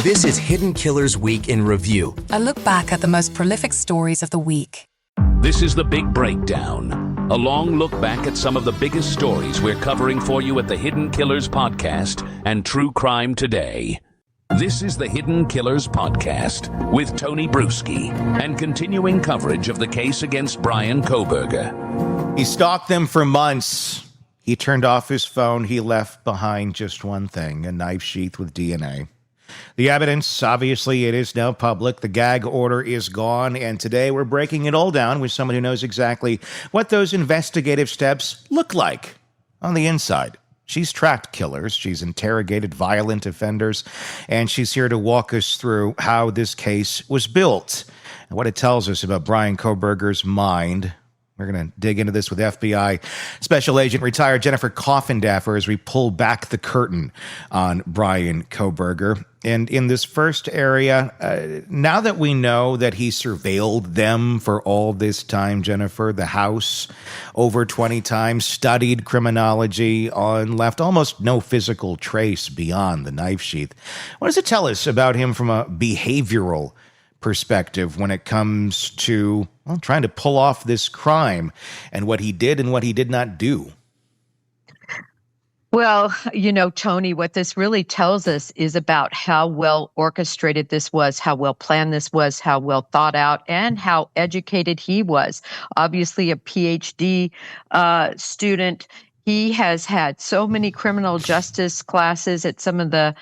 This is Hidden Killers Week in Review. A look back at the most prolific stories of the week. This is The Big Breakdown, a long look back at some of the biggest stories we're covering for you at the Hidden Killers Podcast and True Crime Today. This is the Hidden Killers Podcast with Tony Brueski and continuing coverage of the case against Bryan Kohberger. He stalked them for months. He turned off his phone. He left behind just one thing, a knife sheath with DNA. The evidence, obviously, it is now public. The gag order is gone, and today we're breaking it all down with someone who knows exactly what those investigative steps look like on the inside. She's tracked killers, she's interrogated violent offenders, and she's here to walk us through how this case was built and what it tells us about Bryan Kohberger's mind. We're going to dig into this with FBI Special Agent retired Jennifer Coffindaffer as we pull back the curtain on Bryan Kohberger. And in this first area, now that we know that he surveilled them for all this time, Jennifer, the house over 20 times, studied criminology, and left almost no physical trace beyond the knife sheath, what does it tell us about him from a behavioral perspective when it comes to trying to pull off this crime and what he did and what he did not do? Well, Tony, what this really tells us is about how well orchestrated this was, how well planned this was, how well thought out, and how educated he was. Obviously, a PhD student. He has had so many criminal justice classes at some of the,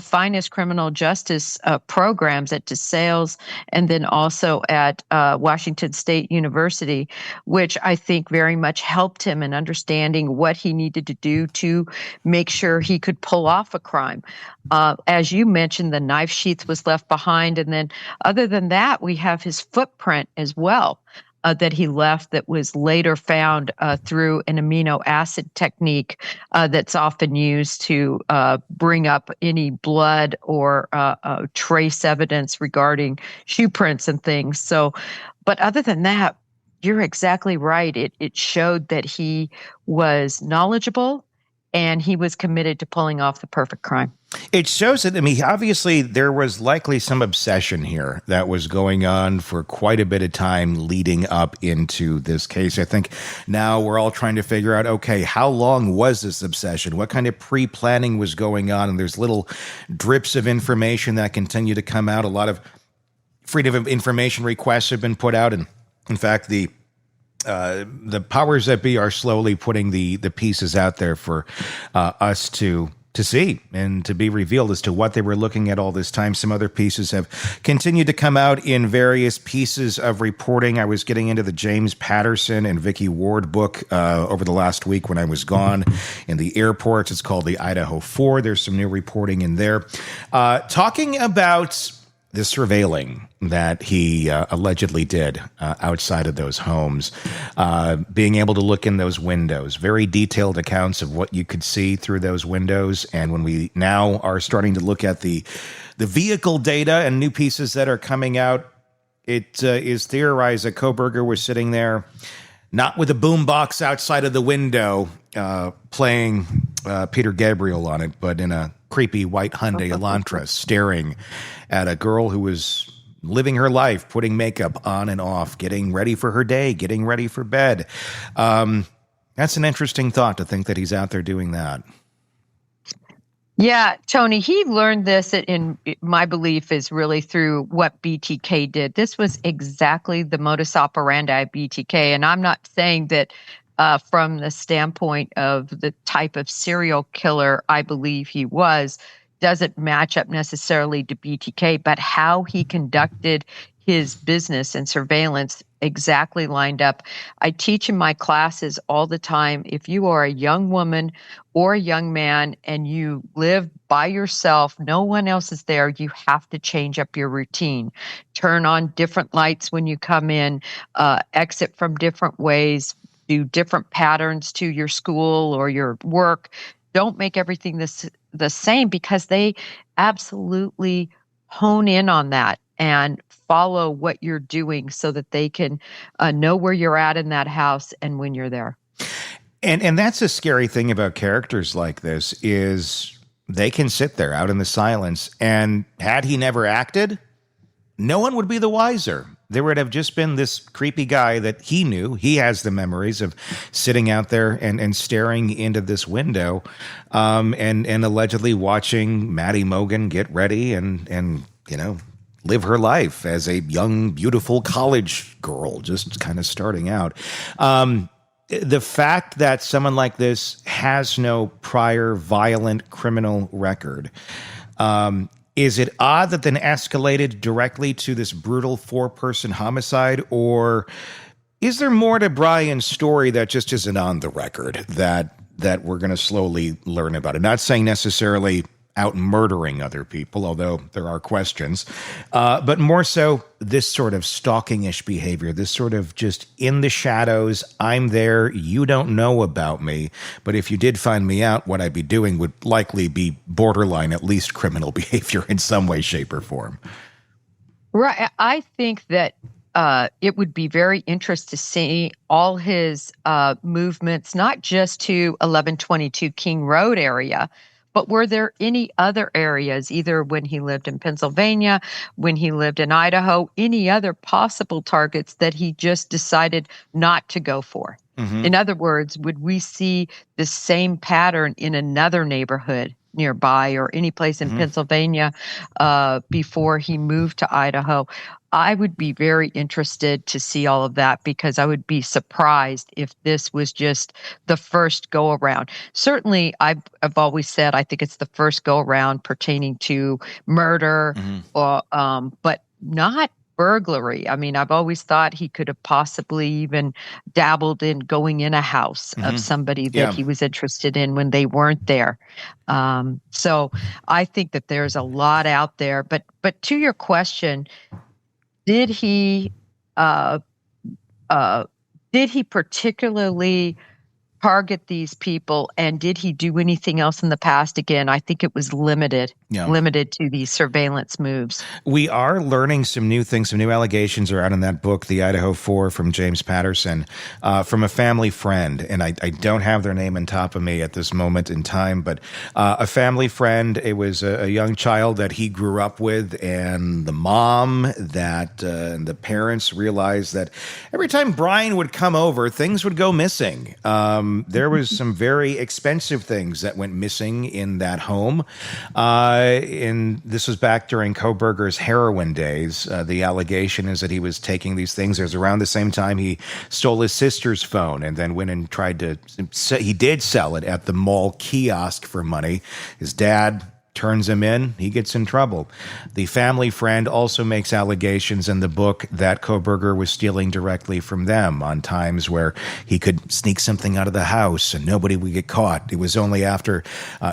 finest criminal justice programs at DeSales and then also at Washington State University, which I think very much helped him in understanding what he needed to do to make sure he could pull off a crime. As you mentioned, the knife sheath was left behind. And then other than that, we have his footprint as well. That he left that was later found through an amino acid technique that's often used to bring up any blood or trace evidence regarding shoe prints and things. So, but other than that, you're exactly right. It showed that he was knowledgeable and he was committed to pulling off the perfect crime. It shows that, obviously there was likely some obsession here that was going on for quite a bit of time leading up into this case. I think now we're all trying to figure out, okay, how long was this obsession? What kind of pre-planning was going on? And there's little drips of information that continue to come out. A lot of freedom of information requests have been put out. And in fact, the powers that be are slowly putting the pieces out there for us to see and to be revealed as to what they were looking at all this time. Some other pieces have continued to come out in various pieces of reporting. I was getting into the James Patterson and Vicky Ward book over the last week when I was gone in the airports. It's called the Idaho 4. There's some new reporting in there. Talking about the surveilling that he allegedly did outside of those homes, being able to look in those windows, very detailed accounts of what you could see through those windows. And when we now are starting to look at the vehicle data and new pieces that are coming out, it is theorized that Kohberger was sitting there, not with a boombox outside of the window playing Peter Gabriel on it, but in a creepy white Hyundai Elantra, staring at a girl who was living her life, putting makeup on and off, getting ready for her day, getting ready for bed. That's an interesting thought to think that he's out there doing that. Yeah, Tony, he learned this in my belief is really through what BTK did. This was exactly the modus operandi of BTK. And I'm not saying that from the standpoint of the type of serial killer I believe he was, doesn't match up necessarily to BTK, but how he conducted his business and surveillance exactly lined up. I teach in my classes all the time, if you are a young woman or a young man and you live by yourself, no one else is there, you have to change up your routine. Turn on different lights when you come in, exit from different ways, do different patterns to your school or your work. Don't make everything the same, because they absolutely hone in on that and follow what you're doing so that they can know where you're at in that house and when you're there. And that's a scary thing about characters like this is they can sit there out in the silence. And had he never acted, no one would be the wiser. There would have just been this creepy guy that he knew. He has the memories of sitting out there and staring into this window and allegedly watching Maddie Mogan get ready and live her life as a young, beautiful college girl, just kind of starting out. The fact that someone like this has no prior violent criminal record, is it odd that then escalated directly to this brutal 4-person homicide, or is there more to Bryan's story that just isn't on the record that we're going to slowly learn about it? Not saying necessarily out murdering other people, although there are questions, but more so this sort of stalking-ish behavior, this sort of just in the shadows, I'm there, you don't know about me, but if you did find me out, what I'd be doing would likely be borderline, at least criminal behavior in some way, shape, or form. Right. I think that it would be very interesting to see all his movements, not just to 1122 King Road area, but were there any other areas, either when he lived in Pennsylvania, when he lived in Idaho, any other possible targets that he just decided not to go for? Mm-hmm. In other words, would we see the same pattern in another neighborhood nearby or any place in Pennsylvania before he moved to Idaho? I would be very interested to see all of that, because I would be surprised if this was just the first go around. Certainly, I've always said I think it's the first go around pertaining to murder, but not burglary. I mean, I've always thought he could have possibly even dabbled in going in a house of somebody that he was interested in when they weren't there. So I think that there's a lot out there. But to your question, did he particularly target these people, and did he do anything else in the past? Again, I think it was limited to these surveillance moves. We are learning some new things. Some new allegations are out in that book, The Idaho 4, from James Patterson, from a family friend. And I don't have their name on top of me at this moment in time, but a family friend. It was a young child that he grew up with, and the mom and the parents realized that every time Bryan would come over, things would go missing. There was some very expensive things that went missing in that home. And this was back during Kohberger's heroin days. The allegation is that he was taking these things. It was around the same time he stole his sister's phone and then went and he did sell it at the mall kiosk for money. His dad turns him in, he gets in trouble. The family friend also makes allegations in the book that Kohberger was stealing directly from them on times where he could sneak something out of the house and nobody would get caught. It was only after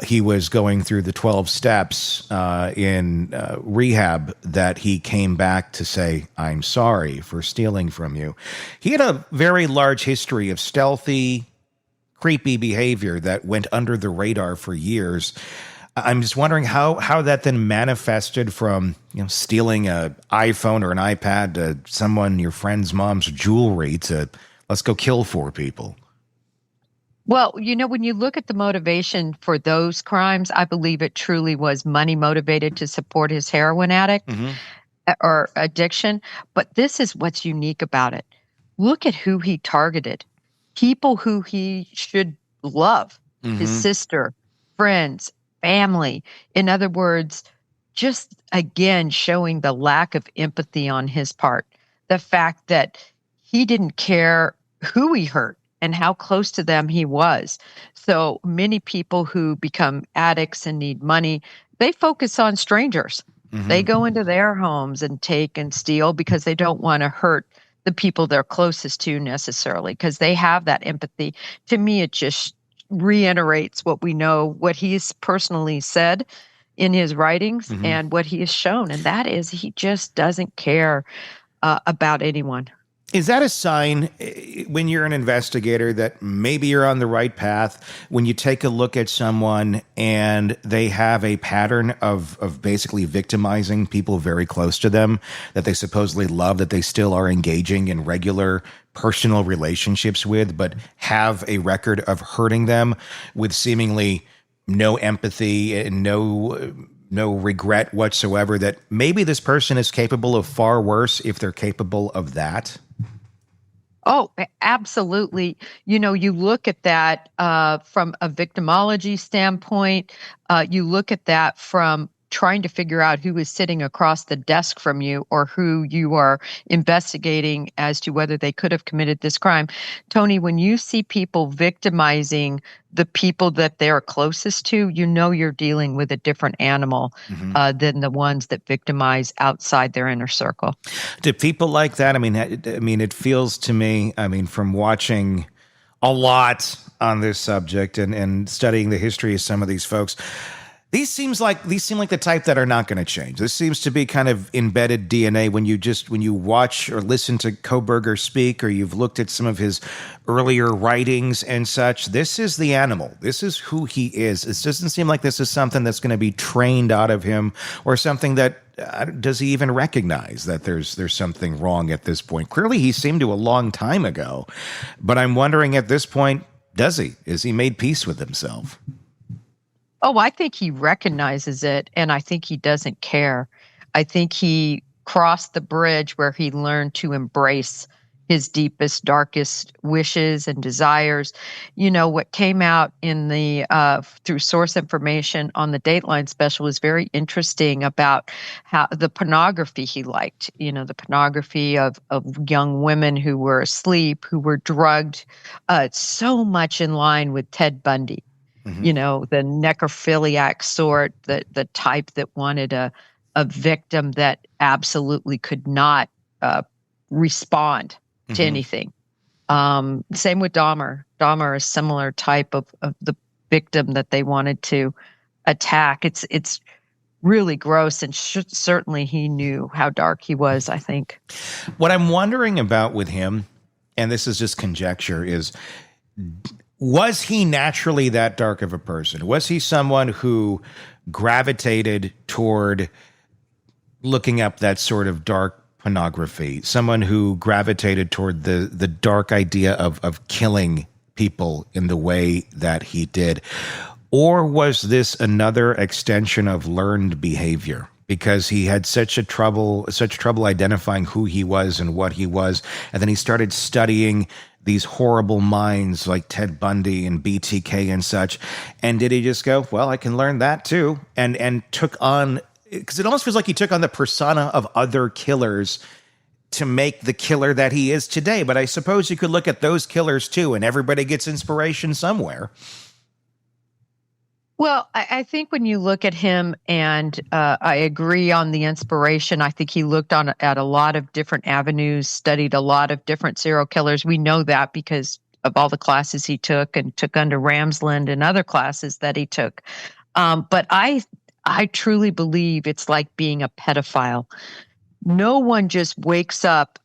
he was going through the 12 steps in rehab that he came back to say, I'm sorry for stealing from you. He had a very large history of stealthy, creepy behavior that went under the radar for years. I'm just wondering how that then manifested from stealing an iPhone or an iPad to your friend's mom's jewelry to let's go kill 4 people. Well, when you look at the motivation for those crimes, I believe it truly was money motivated to support his heroin addict or addiction. But this is what's unique about it. Look at who he targeted. People who he should love, his sister, friends, family. In other words, just again showing the lack of empathy on his part. The fact that he didn't care who he hurt and how close to them he was. So many people who become addicts and need money, they focus on strangers. They go into their homes and take and steal because they don't want to hurt the people they're closest to necessarily, because they have that empathy. To me, it just reiterates what we know, what he's personally said in his writings and what he has shown. And that is he just doesn't care about anyone. Is that a sign when you're an investigator that maybe you're on the right path? When you take a look at someone and they have a pattern of basically victimizing people very close to them that they supposedly love, that they still are engaging in regular personal relationships with, but have a record of hurting them with seemingly no empathy, and no regret whatsoever, that maybe this person is capable of far worse if they're capable of that? Oh, absolutely. You look at that from a victimology standpoint. You look at that from trying to figure out who is sitting across the desk from you or who you are investigating as to whether they could have committed this crime. Tony, when you see people victimizing the people that they're closest to, you're dealing with a different animal than the ones that victimize outside their inner circle. Do people like that? I mean, it feels to me, from watching a lot on this subject and studying the history of some of these folks, these seem like the type that are not going to change. This seems to be kind of embedded DNA when you watch or listen to Kohberger speak, or you've looked at some of his earlier writings and such. This is the animal. This is who he is. It doesn't seem like this is something that's going to be trained out of him, or something that does he even recognize that there's something wrong at this point? Clearly, he seemed to a long time ago, but I'm wondering at this point, does he? Is he made peace with himself? Oh, I think he recognizes it, and I think he doesn't care. I think he crossed the bridge where he learned to embrace his deepest, darkest wishes and desires. What came out in the through source information on the Dateline special was very interesting about how the pornography he liked. The pornography of young women who were asleep, who were drugged, so much in line with Ted Bundy. The necrophiliac sort, the type that wanted a victim that absolutely could not respond to anything. Same with Dahmer. Dahmer is a similar type of the victim that they wanted to attack. It's really gross, and certainly he knew how dark he was, I think. What I'm wondering about with him, and this is just conjecture, is was he naturally that dark of a person? Was he someone who gravitated toward looking up that sort of dark pornography? Someone who gravitated toward the dark idea of killing people in the way that he did? Or was this another extension of learned behavior? Because he had such trouble identifying who he was and what he was, and then he started studying these horrible minds like Ted Bundy and BTK and such. And did he just go, well, I can learn that too? And took on, because it almost feels like he took on the persona of other killers to make the killer that he is today. But I suppose you could look at those killers too, and everybody gets inspiration somewhere. Well, I think when you look at him, and I agree on the inspiration, I think he looked at a lot of different avenues, studied a lot of different serial killers. We know that because of all the classes he took and took under Ramsland and other classes that he took. But I truly believe it's like being a pedophile. No one just wakes up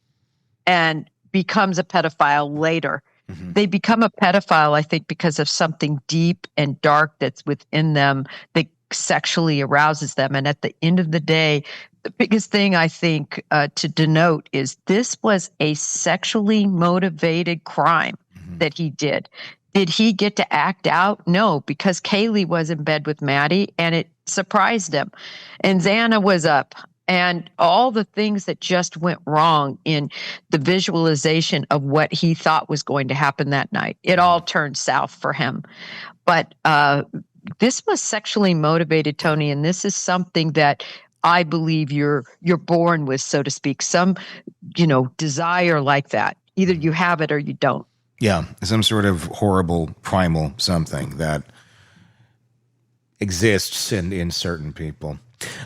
and becomes a pedophile later. They become a pedophile, I think, because of something deep and dark that's within them that sexually arouses them. And at the end of the day, the biggest thing I think to denote is this was a sexually motivated crime that he did. Did he get to act out? No, because Kaylee was in bed with Maddie and it surprised him. And Xana was up. And all the things that just went wrong in the visualization of what he thought was going to happen that night, it all turned south for him. But this was sexually motivated, Tony, and this is something that I believe you're born with, so to speak. Some, desire like that. Either you have it or you don't. Yeah, some sort of horrible primal something that exists in certain people.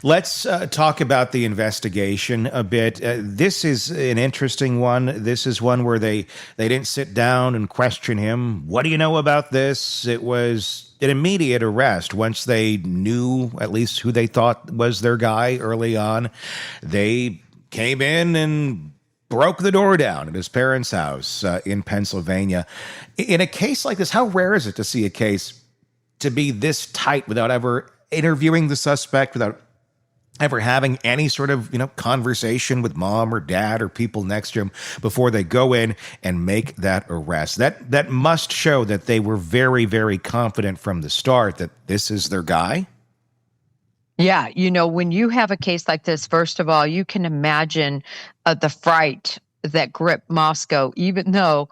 Let's talk about the investigation a bit. This is an interesting one. This is one where they didn't sit down and question him. What do you know about this? It was an immediate arrest. Once they knew at least who they thought was their guy early on, they came in and broke the door down at his parents' house in Pennsylvania. In a case like this, how rare is it to see a case to be this tight without ever interviewing the suspect, without ever having any sort of, conversation with mom or dad or people next to him before they go in and make that arrest. That must show that they were very, very confident from the start that this is their guy. Yeah, when you have a case like this, first of all, you can imagine the fright that gripped Moscow, even though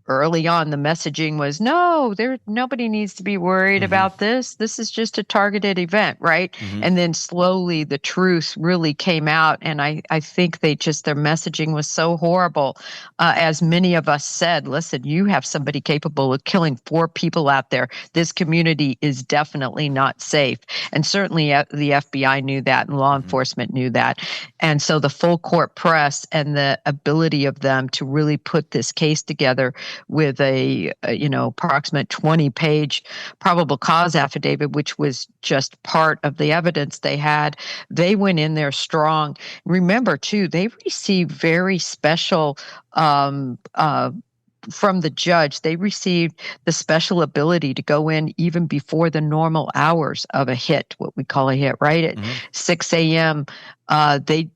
early on the messaging was, no, nobody needs to be worried about this. This is just a targeted event, right? And then slowly the truth really came out. And I think their messaging was so horrible. As many of us said, listen, you have somebody capable of killing 4 people out there. This community is definitely not safe. And certainly the FBI knew that and law enforcement knew that. And so the full court press and the ability of them to really put this case together with a approximate 20-page probable cause affidavit, which was just part of the evidence they had. They went in there strong. Remember, too, they received very special from the judge. They received the special ability to go in even before the normal hours of a hit, what we call a hit, right? At 6 a.m., they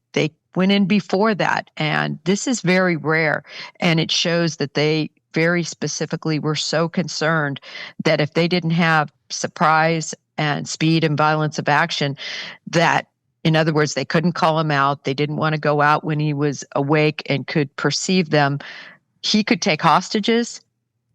went in before that. And this is very rare. And it shows that they very specifically were so concerned that if they didn't have surprise and speed and violence of action, that, in other words, they couldn't call him out. They didn't want to go out when he was awake and could perceive them. He could take hostages.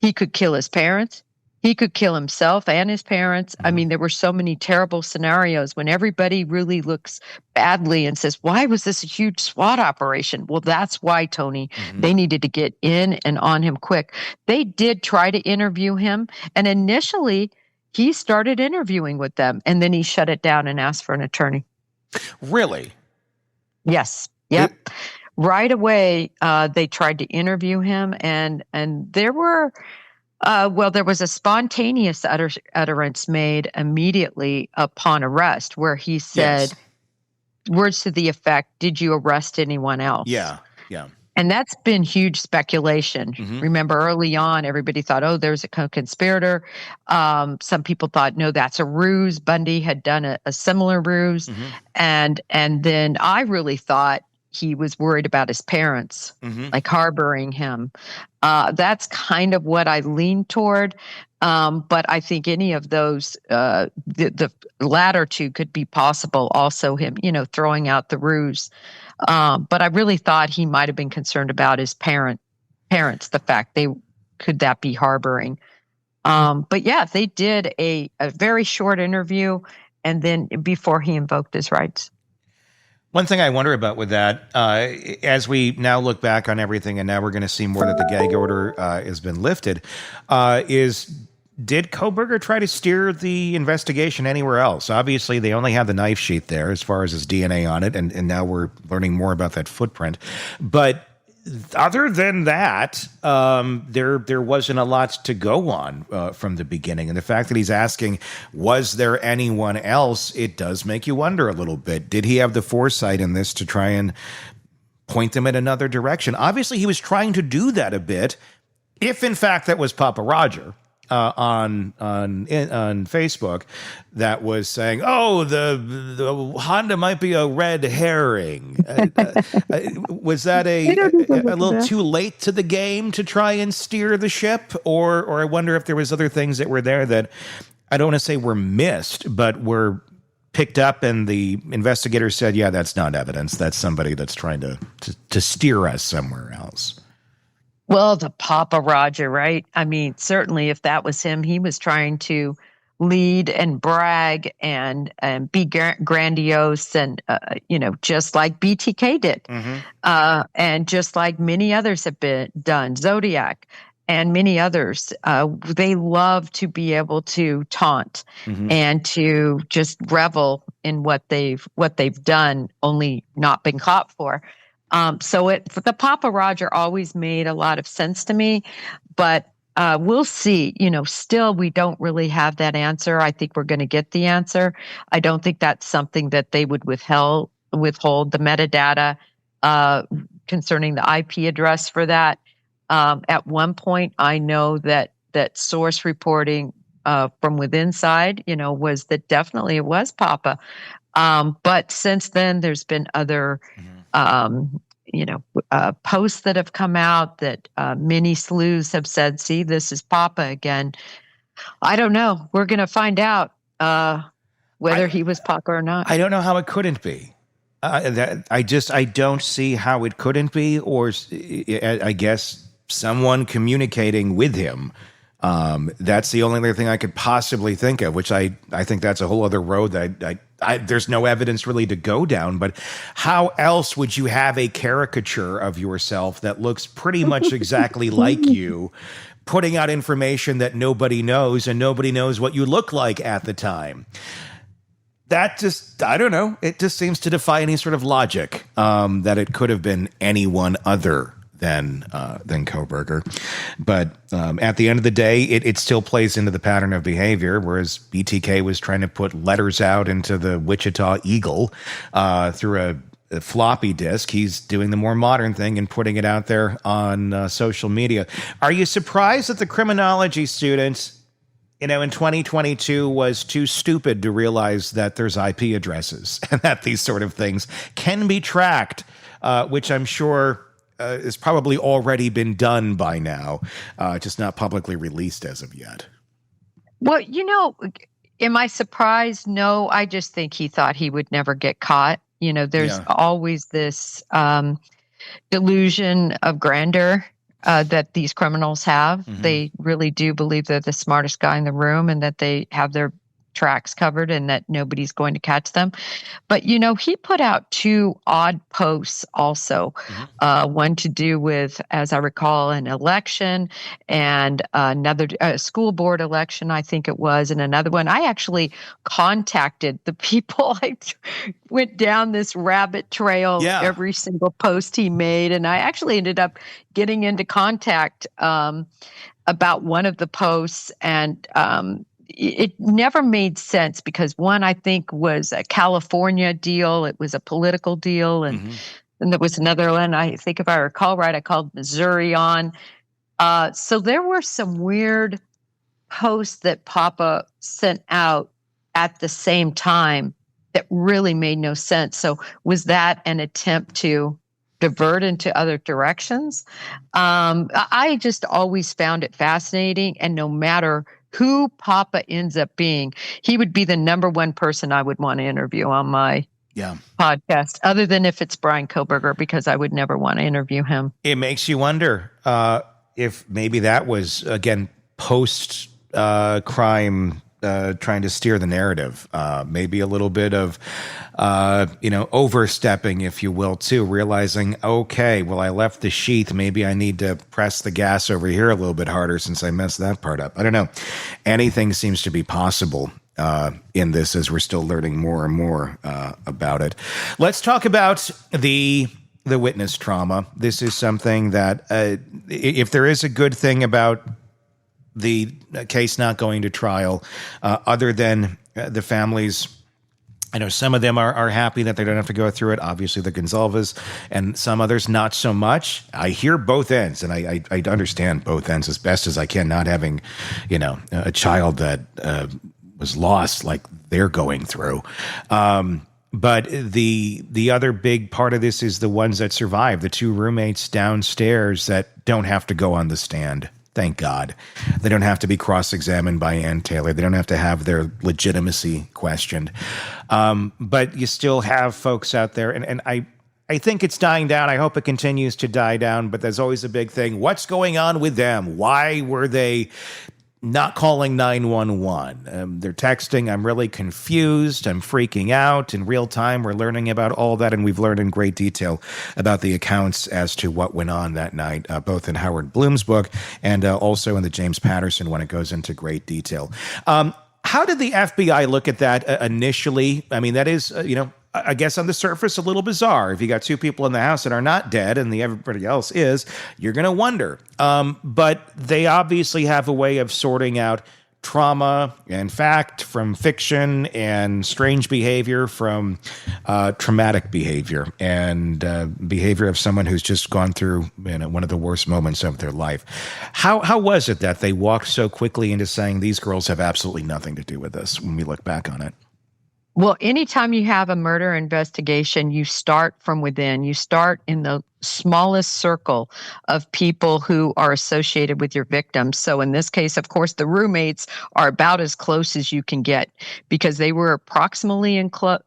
He could kill his parents. He could kill himself and his parents. I mean, there were so many terrible scenarios when everybody really looks badly and says, why was this a huge SWAT operation? Well, that's why, Tony. They needed to get in and on him quick. They did try to interview him. And initially, he started interviewing with them. And then he shut it down and asked for an attorney. Really? Yes. Yep. Right away, they tried to interview him. And there were... there was a spontaneous utterance made immediately upon arrest where he said words to the effect, did you arrest anyone else? Yeah. And that's been huge speculation. Remember, early on, everybody thought, oh, there's a co-conspirator. Some people thought, no, that's a ruse. Bundy had done a similar ruse. And then I really thought he was worried about his parents, like harboring him. That's kind of what I lean toward. But I think any of those, the latter two could be possible. Also him, throwing out the ruse. But I really thought he might have been concerned about his parents, the fact could that be harboring. But yeah, they did a very short interview and then before he invoked his rights. One thing I wonder about with that, as we now look back on everything, and now we're going to see more that the gag order has been lifted, is did Kohberger try to steer the investigation anywhere else? Obviously, they only have the knife sheath there as far as his DNA on it, and now we're learning more about that footprint. But other than that, there wasn't a lot to go on from the beginning. And the fact that he's asking, was there anyone else, it does make you wonder a little bit. Did he have the foresight in this to try and point them in another direction? Obviously, he was trying to do that a bit, if in fact that was Papa Roger. On Facebook, that was saying, "Oh, the Honda might be a red herring." Was that a little too late to the game to try and steer the ship, or I wonder if there was other things that were there that I don't want to say were missed, but were picked up, and the investigator said, "Yeah, that's not evidence. That's somebody that's trying to steer us somewhere else." Well, the Papa Roger, right? I mean, certainly if that was him, he was trying to lead and brag and be grandiose and, just like BTK did. And just like many others have been done, Zodiac and many others, they love to be able to taunt and to just revel in what they've done, only not been caught for. So the Papa Roger always made a lot of sense to me, but we'll see. Still we don't really have that answer. I think we're going to get the answer. I don't think that's something that they would withhold the metadata concerning the IP address for that. At one point, I know that source reporting from within side, was that definitely it was Papa. But since then, there's been other, posts that have come out that many sleuths have said, see, this is Papa again. I don't know. We're going to find out whether he was Papa or not. I don't know how it couldn't be. I don't see how it couldn't be, or I guess someone communicating with him. That's the only other thing I could possibly think of, which I think that's a whole other road that there's no evidence really to go down. But how else would you have a caricature of yourself that looks pretty much exactly like you, putting out information that nobody knows, and nobody knows what you look like at the time? That just, I don't know. It just seems to defy any sort of logic that it could have been anyone other than Kohberger. But at the end of the day, it still plays into the pattern of behavior, whereas BTK was trying to put letters out into the Wichita Eagle through a floppy disk. He's doing the more modern thing and putting it out there on social media. Are you surprised that the criminology students, in 2022 was too stupid to realize that there's IP addresses and that these sort of things can be tracked, which I'm sure has probably already been done by now, just not publicly released as of yet? Well, am I surprised? No, I just think he thought he would never get caught. There's always this delusion of grandeur that these criminals have. Mm-hmm. They really do believe they're the smartest guy in the room and that they have their tracks covered and that nobody's going to catch them. But, he put out two odd posts also, one to do with, as I recall, an election and another school board election, I think it was, and another one. I actually contacted the people. I went down this rabbit trail, every single post he made, and I actually ended up getting into contact about one of the posts, and it never made sense because one, I think, was a California deal. It was a political deal. And then there was another one, I think if I recall right, I called Missouri on. So there were some weird posts that Papa sent out at the same time that really made no sense. So was that an attempt to divert into other directions? I just always found it fascinating. And no matter who Papa ends up being, he would be the number one person I would want to interview on my podcast, other than if it's Bryan Kohberger, because I would never want to interview him. It makes you wonder if maybe that was, again, post crime, trying to steer the narrative, maybe a little bit of, overstepping, if you will, too, realizing, okay, well, I left the sheath. Maybe I need to press the gas over here a little bit harder since I messed that part up. I don't know. Anything seems to be possible in this as we're still learning more and more about it. Let's talk about the witness trauma. This is something that if there is a good thing about the case not going to trial, other than the families, I know some of them are happy that they don't have to go through it. Obviously, the Gonzalez, and some others not so much. I hear both ends, and I understand both ends as best as I can. Not having, a child that was lost like they're going through. But the other big part of this is the ones that survive, the two roommates downstairs that don't have to go on the stand. Thank God. They don't have to be cross-examined by Ann Taylor. They don't have to have their legitimacy questioned. But you still have folks out there, and I think it's dying down. I hope it continues to die down, but there's always a big thing. What's going on with them? Why were they not calling 911? They're texting, I'm really confused, I'm freaking out. In real time, we're learning about all that, and we've learned in great detail about the accounts as to what went on that night, both in Howard Bloom's book and also in the James Patterson when it goes into great detail. How did the FBI look at that initially? I mean, that is, I guess on the surface, a little bizarre. If you got two people in the house that are not dead and everybody else is, you're going to wonder. But they obviously have a way of sorting out trauma and fact from fiction, and strange behavior from traumatic behavior, and behavior of someone who's just gone through one of the worst moments of their life. How was it that they walked so quickly into saying these girls have absolutely nothing to do with this when we look back on it? Well, anytime you have a murder investigation, you start from within. You start in the smallest circle of people who are associated with your victims. So in this case, of course, the roommates are about as close as you can get because they were approximately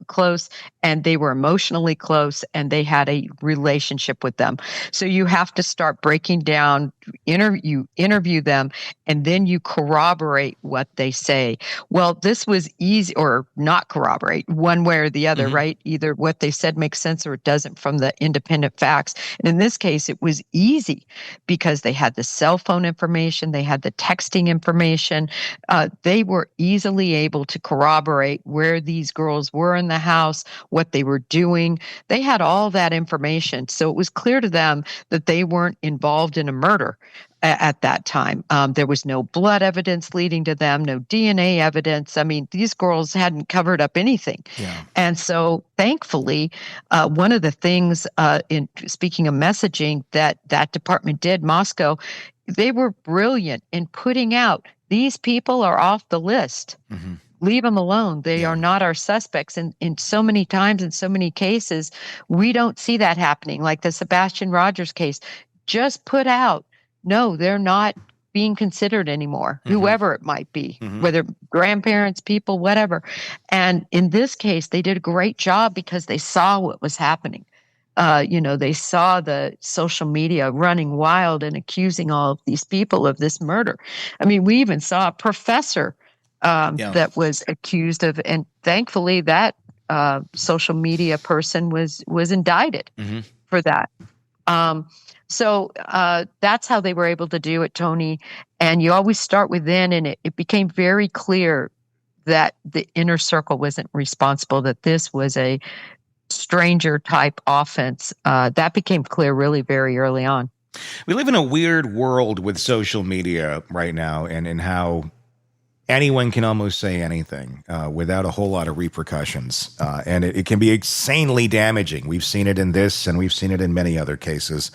close and they were emotionally close and they had a relationship with them. So you have to start breaking down, interview them, and then you corroborate what they say. Well, this was easy, or not corroborate one way or the other, right? Either what they said makes sense or it doesn't from the independent facts. And in this case, it was easy because they had the cell phone information, they had the texting information. They were easily able to corroborate where these girls were in the house, what they were doing. They had all that information. So it was clear to them that they weren't involved in a murder at that time. There was no blood evidence leading to them, no DNA evidence. I mean, these girls hadn't covered up anything. Yeah. And so thankfully, one of the things in speaking of messaging that department did, Moscow, they were brilliant in putting out, these people are off the list. Mm-hmm. Leave them alone. They are not our suspects. And in so many times, in so many cases, we don't see that happening. Like the Sebastian Rogers case, just put out, no, they're not being considered anymore, whoever it might be, whether grandparents, people, whatever. And in this case, they did a great job because they saw what was happening. They saw the social media running wild and accusing all of these people of this murder. I mean, we even saw a professor that was accused of, and thankfully that social media person was indicted for that. So that's how they were able to do it, Tony. And you always start within, and it became very clear that the inner circle wasn't responsible, that this was a stranger type offense. That became clear really very early on. We live in a weird world with social media right now, and how anyone can almost say anything without a whole lot of repercussions. And it can be insanely damaging. We've seen it in this, and we've seen it in many other cases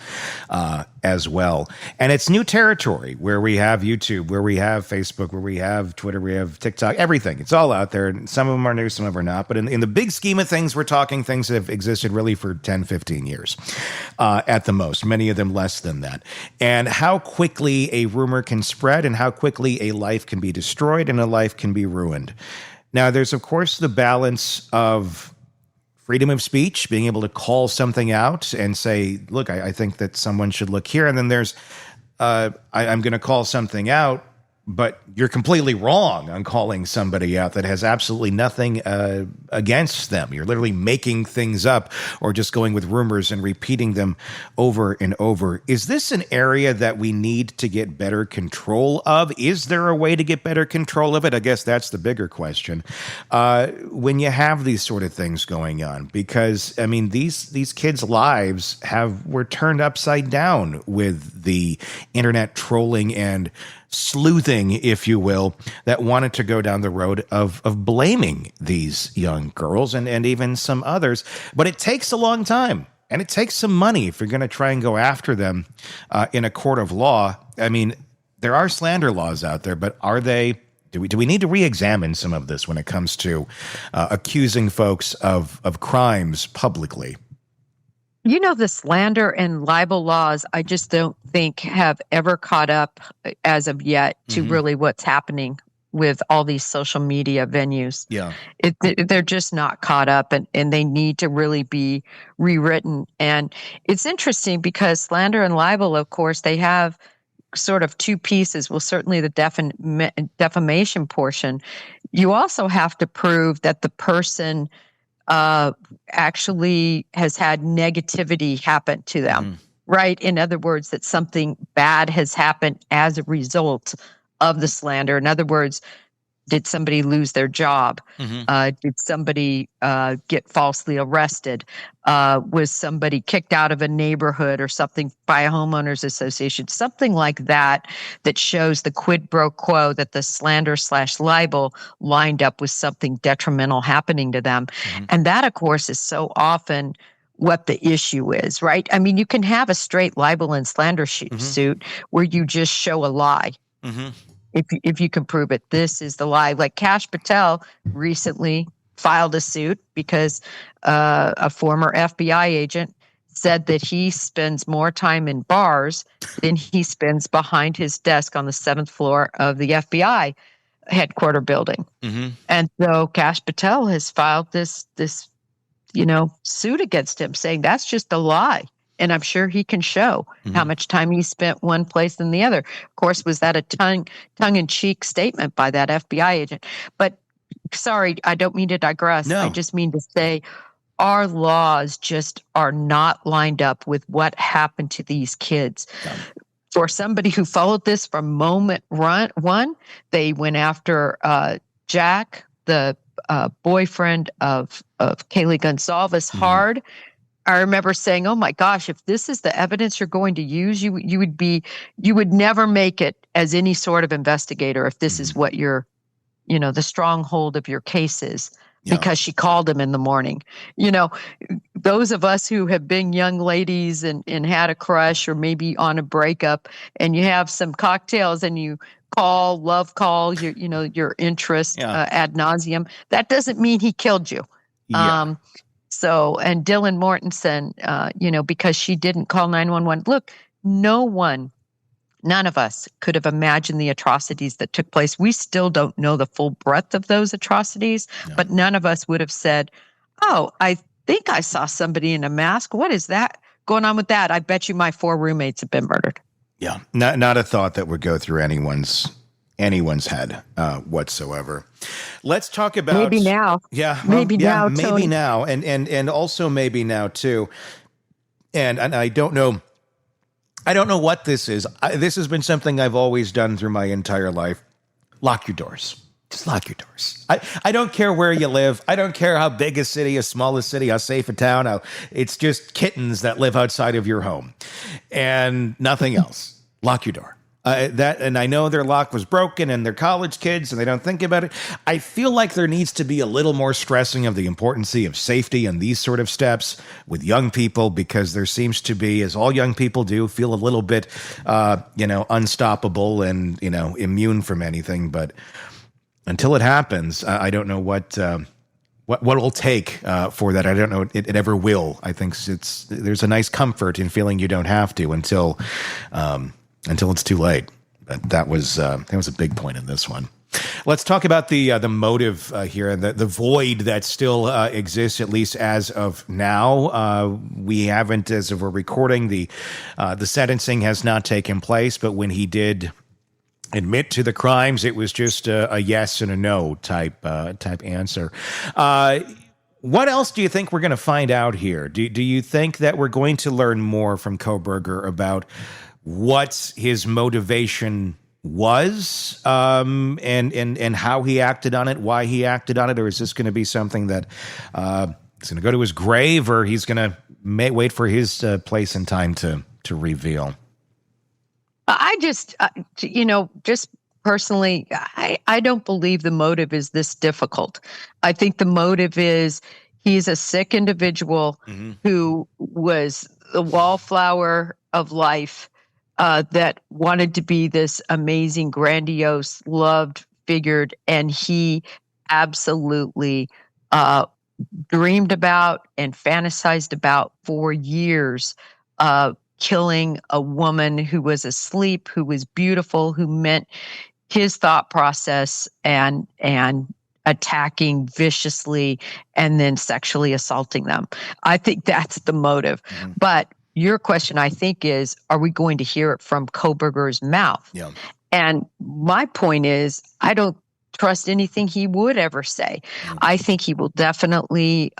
as well. And it's new territory where we have YouTube, where we have Facebook, where we have Twitter, we have TikTok, everything. It's all out there. And some of them are new, some of them are not. But in the big scheme of things, we're talking things that have existed really for 10, 15 years at the most, many of them less than that. And how quickly a rumor can spread and how quickly a life can be destroyed and a life can be ruined. Now, there's, of course, the balance of freedom of speech, being able to call something out and say, look, I think that someone should look here. And then there's, I'm going to call something out, but you're completely wrong on calling somebody out that has absolutely nothing against them. You're literally making things up or just going with rumors and repeating them over and over. Is this an area that we need to get better control of? Is there a way to get better control of it? I guess that's the bigger question. When you have these sort of things going on, because I mean, these kids' lives were turned upside down with the internet trolling and sleuthing, if you will, that wanted to go down the road of blaming these young girls and even some others. But it takes a long time, and it takes some money if you're going to try and go after them in a court of law. I mean, there are slander laws out there, but are they? Do we need to re-examine some of this when it comes to accusing folks of crimes publicly? You know, the slander and libel laws, I just don't think have ever caught up as of yet to really what's happening with all these social media venues. Yeah, they're just not caught up, and they need to really be rewritten. And it's interesting because slander and libel, of course, they have sort of two pieces. Well, certainly the defamation portion. You also have to prove that the person actually has had negativity happen to them, right? In other words, that something bad has happened as a result of the slander. In other words, did somebody lose their job? Did somebody get falsely arrested? Was somebody kicked out of a neighborhood or something by a homeowners association? Something like that shows the quid pro quo, that the slander / libel lined up with something detrimental happening to them. And that, of course, is so often what the issue is, right? I mean, you can have a straight libel and slander suit where you just show a lie. If you can prove it, this is the lie. Like Kash Patel recently filed a suit because a former FBI agent said that he spends more time in bars than he spends behind his desk on the 7th floor of the FBI headquarter building. Mm-hmm. And so Kash Patel has filed this suit against him, saying that's just a lie. And I'm sure he can show how much time he spent one place than the other. Of course, was that a tongue-in-cheek statement by that FBI agent? But sorry, I don't mean to digress. No. I just mean to say our laws just are not lined up with what happened to these kids. Yeah. For somebody who followed this from moment one, they went after Jack, the boyfriend of Kaylee Gonzalez, hard. I remember saying, "Oh my gosh, if this is the evidence you're going to use, you would never make it as any sort of investigator if this is what your, the stronghold of your case is." Yeah. Because she called him in the morning. Those of us who have been young ladies and had a crush or maybe on a breakup, and you have some cocktails and you love call your interest ad nauseum. That doesn't mean he killed you. Yeah. And Dylan Mortensen, because she didn't call 911. Look, none of us could have imagined the atrocities that took place. We still don't know the full breadth of those atrocities, but none of us would have said, "Oh, I think I saw somebody in a mask. What is that going on with that? I bet you my 4 roommates have been murdered." Yeah, not a thought that would go through anyone's head whatsoever. Let's talk about maybe now. Yeah, maybe now, maybe Tony. now, and also maybe now too. And I don't know. I don't know what this is. This has been something I've always done through my entire life. Lock your doors. Just lock your doors. I don't care where you live. I don't care how big a city, how small a city, how safe a town. It's just kittens that live outside of your home and nothing else. Lock your door. And I know their lock was broken and they're college kids and they don't think about it. I feel like there needs to be a little more stressing of the importance of safety and these sort of steps with young people, because there seems to be, as all young people do, feel a little bit, unstoppable and, immune from anything. But until it happens, I don't know what it'll take for that. I don't know it ever will. I think there's a nice comfort in feeling you don't have to until it's too late. But that was a big point in this one. Let's talk about the motive here, the void that still exists, at least as of now. We haven't, as of we're recording, the sentencing has not taken place, but when he did admit to the crimes, it was just a yes and a no type answer. What else do you think we're going to find out here? Do you think that we're going to learn more from Kohberger about what his motivation was, and how he acted on it, why he acted on it, or is this going to be something that he's going to go to his grave, or he's going to wait for his place and time to reveal? I just, just personally, I don't believe the motive is this difficult. I think the motive is he's a sick individual who was the wallflower of life, that wanted to be this amazing, grandiose, loved figure, and he absolutely dreamed about and fantasized about for years, killing a woman who was asleep, who was beautiful, who meant his thought process, and attacking viciously and then sexually assaulting them. I think that's the motive. But your question, I think, is, are we going to hear it from Kohberger's mouth? Yeah. And my point is, I don't trust anything he would ever say. I think he will definitely,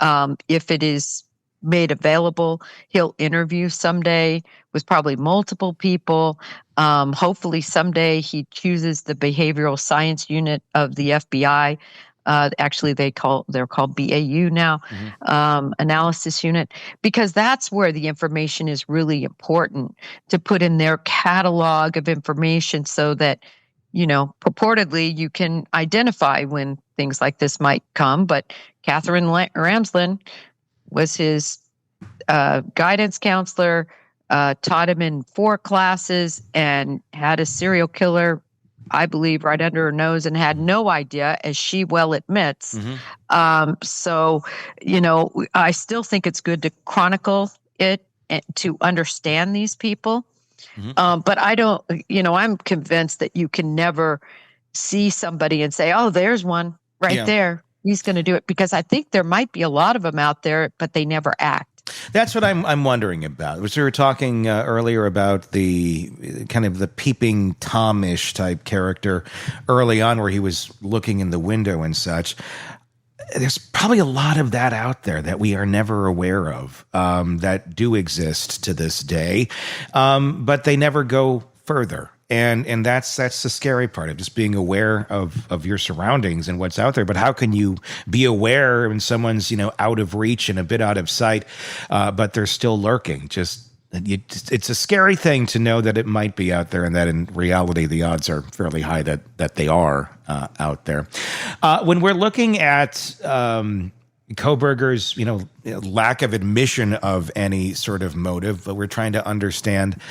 if it is made available, he'll interview someday with probably multiple people. Hopefully someday he chooses the behavioral science unit of the FBI. Actually, they're called BAU now, analysis unit, because that's where the information is really important to put in their catalog of information, so that, purportedly you can identify when things like this might come. But Catherine Ramsland was his guidance counselor, taught him in 4 classes, and had a serial killer I believe, right under her nose and had no idea, as she well admits. So, I still think it's good to chronicle it and to understand these people. But I don't, I'm convinced that you can never see somebody and say, oh, there's one right there. He's going to do it, because I think there might be a lot of them out there, but they never act. That's what I'm wondering about. We were talking earlier about the kind of the peeping Tom-ish type character early on, where he was looking in the window and such. There's probably a lot of that out there that we are never aware of, that do exist to this day, but they never go further. And that's the scary part of just being aware of your surroundings and what's out there. But how can you be aware when someone's, out of reach and a bit out of sight, but they're still lurking? It's a scary thing to know that it might be out there, and that in reality the odds are fairly high that they are out there. When we're looking at Kohberger's, lack of admission of any sort of motive, but we're trying to understand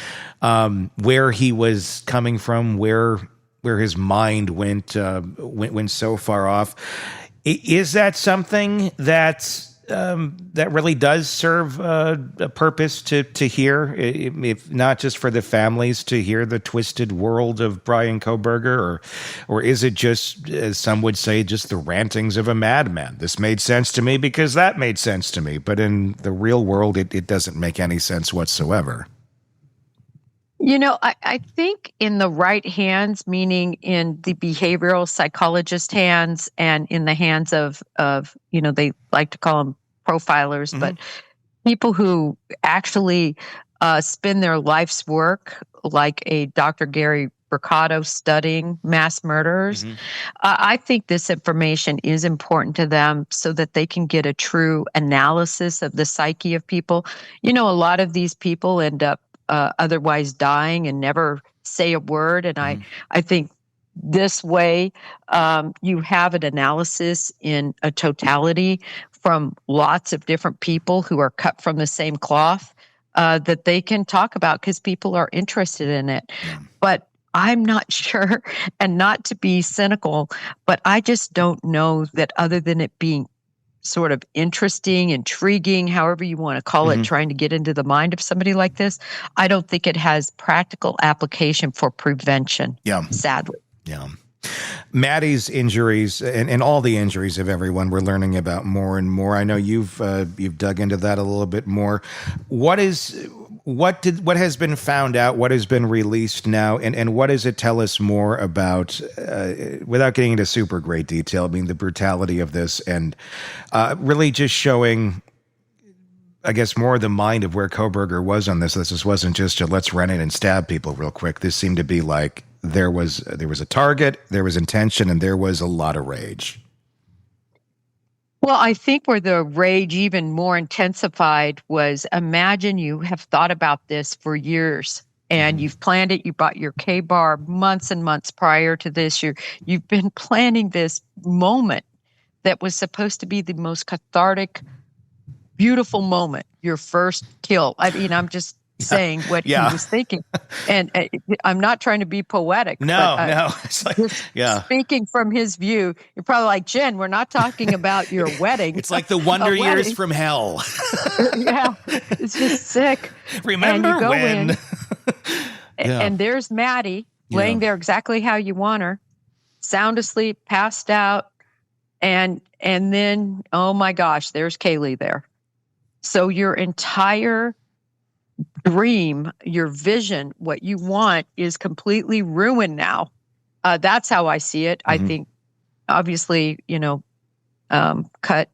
where he was coming from, where his mind went so far off. Is that something that really does serve a purpose to hear, if not just for the families to hear the twisted world of Bryan Kohberger, or is it just, as some would say, just the rantings of a madman? This made sense to me because that made sense to me, but in the real world, it doesn't make any sense whatsoever. I think in the right hands, meaning in the behavioral psychologist hands and in the hands of they like to call them profilers, but people who actually spend their life's work, like a Dr. Gary Bricado, studying mass murderers. I think this information is important to them so that they can get a true analysis of the psyche of people. A lot of these people end up otherwise dying and never say a word. And I think this way you have an analysis in a totality from lots of different people who are cut from the same cloth that they can talk about, because people are interested in it. But I'm not sure, and not to be cynical, but I just don't know that, other than it being sort of interesting, intriguing, however you want to call it, trying to get into the mind of somebody like this, I don't think it has practical application for prevention, sadly. Yeah. Maddie's injuries and all the injuries of everyone we're learning about more and more. I know you've dug into that a little bit more. What has been found out? What has been released now? And what does it tell us more about, without getting into super great detail, the brutality of this, and really just showing, I guess, more of the mind of where Kohberger was on this. This wasn't just a let's run in and stab people real quick. This seemed to be like there was a target, there was intention, and there was a lot of rage. Well, I think where the rage even more intensified was, imagine you have thought about this for years and you've planned it. You bought your K-bar months and months prior to this. You've been planning this moment that was supposed to be the most cathartic, beautiful moment, your first kill. I'm just saying what he was thinking. And I'm not trying to be poetic. No. It's like, speaking from his view, you're probably like, Jen, we're not talking about your wedding. It's like the Wonder Years from hell. It's just sick. Remember and you go when? And there's Maddie laying there exactly how you want her, sound asleep, passed out. And then, oh my gosh, there's Kaylee there. So your entire dream, your vision, what you want is completely ruined now. That's how I see it. I think, obviously, cut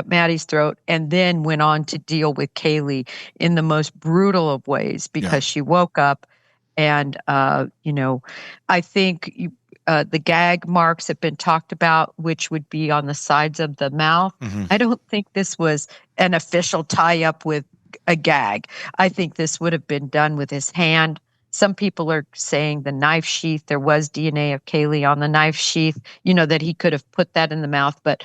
Maddie's throat and then went on to deal with Kaylee in the most brutal of ways, because she woke up and, I think the gag marks have been talked about, which would be on the sides of the mouth. I don't think this was an official tie-up with a gag. I think this would have been done with his hand. Some people are saying the knife sheath, there was DNA of Kaylee on the knife sheath, that he could have put that in the mouth. But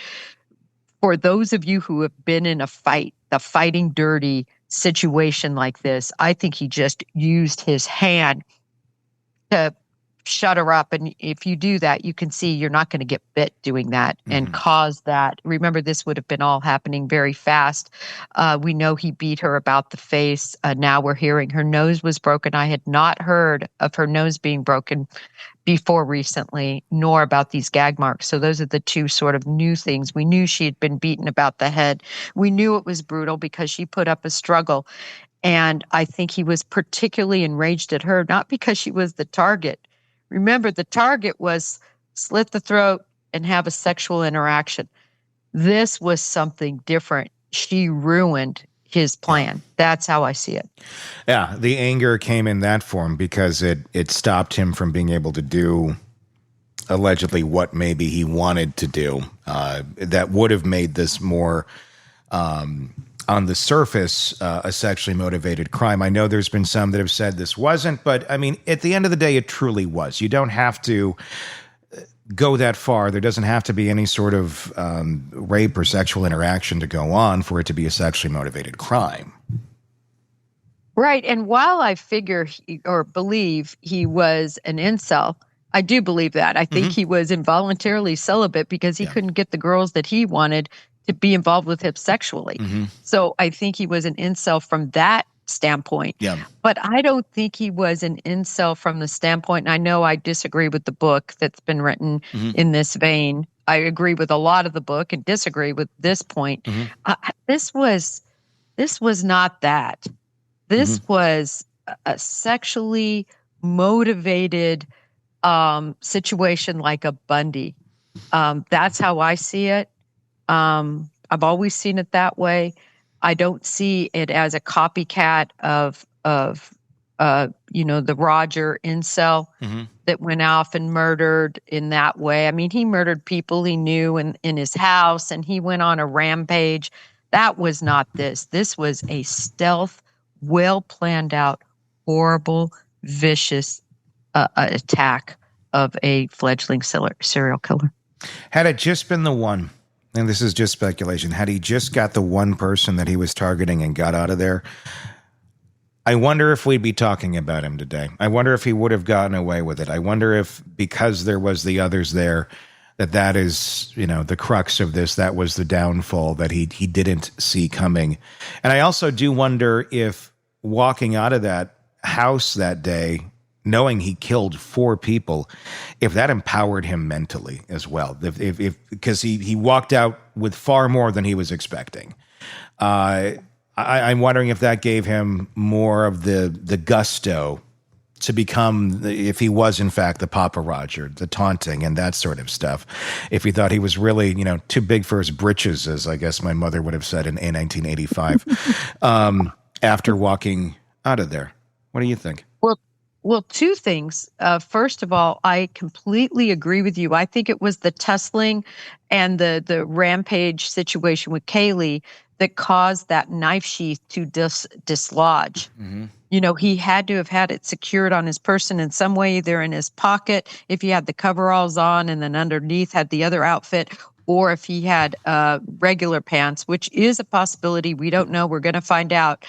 for those of you who have been in a fight, the fighting dirty situation like this, I think he just used his hand to shut her up. And if you do that, you can see you're not going to get bit doing that and cause that. Remember, this would have been all happening very fast. We know he beat her about the face. Now we're hearing her nose was broken. I had not heard of her nose being broken before recently, nor about these gag marks. So those are the two sort of new things. We knew she had been beaten about the head. We knew it was brutal because she put up a struggle. And I think he was particularly enraged at her, not because she was the target. Remember, the target was slit the throat and have a sexual interaction. This was something different. She ruined his plan. That's how I see it. Yeah, the anger came in that form because it stopped him from being able to do allegedly what maybe he wanted to do. That would have made this more on the surface, a sexually motivated crime. I know there's been some that have said this wasn't, but I mean, at the end of the day, it truly was. You don't have to go that far. There doesn't have to be any sort of rape or sexual interaction to go on for it to be a sexually motivated crime. Right. And while I figure or believe he was an incel, I do believe that. I think he was involuntarily celibate because he couldn't get the girls that he wanted to be involved with him sexually. So I think he was an incel from that standpoint. Yeah. But I don't think he was an incel from the standpoint, and I know I disagree with the book that's been written in this vein. I agree with a lot of the book and disagree with this point. This was not that. This was a sexually motivated situation like a Bundy. That's how I see it. I've always seen it that way. I don't see it as a copycat of the Roger incel that went off and murdered in that way. I mean, he murdered people he knew in his house, and he went on a rampage. That was not this. This was a stealth, well planned out, horrible, vicious attack of a fledgling serial killer. Had it just been the one, and this is just speculation, had he just got the one person that he was targeting and got out of there, I wonder if we'd be talking about him today. I wonder if he would have gotten away with it. I wonder if, because there was the others there, that is, the crux of this. That was the downfall that he didn't see coming. And I also do wonder if walking out of that house that day, knowing he killed 4 people, if that empowered him mentally as well. If because he walked out with far more than he was expecting. I'm wondering if that gave him more of the gusto to become, if he was in fact the Papa Roger, the taunting and that sort of stuff. If he thought he was really, too big for his britches, as I guess my mother would have said in 1985, after walking out of there. What do you think? Well, 2 things. First of all, I completely agree with you. I think it was the tussling and the rampage situation with Kaylee that caused that knife sheath to dislodge. He had to have had it secured on his person in some way, either in his pocket, if he had the coveralls on and then underneath had the other outfit, or if he had regular pants, which is a possibility. We don't know. We're going to find out.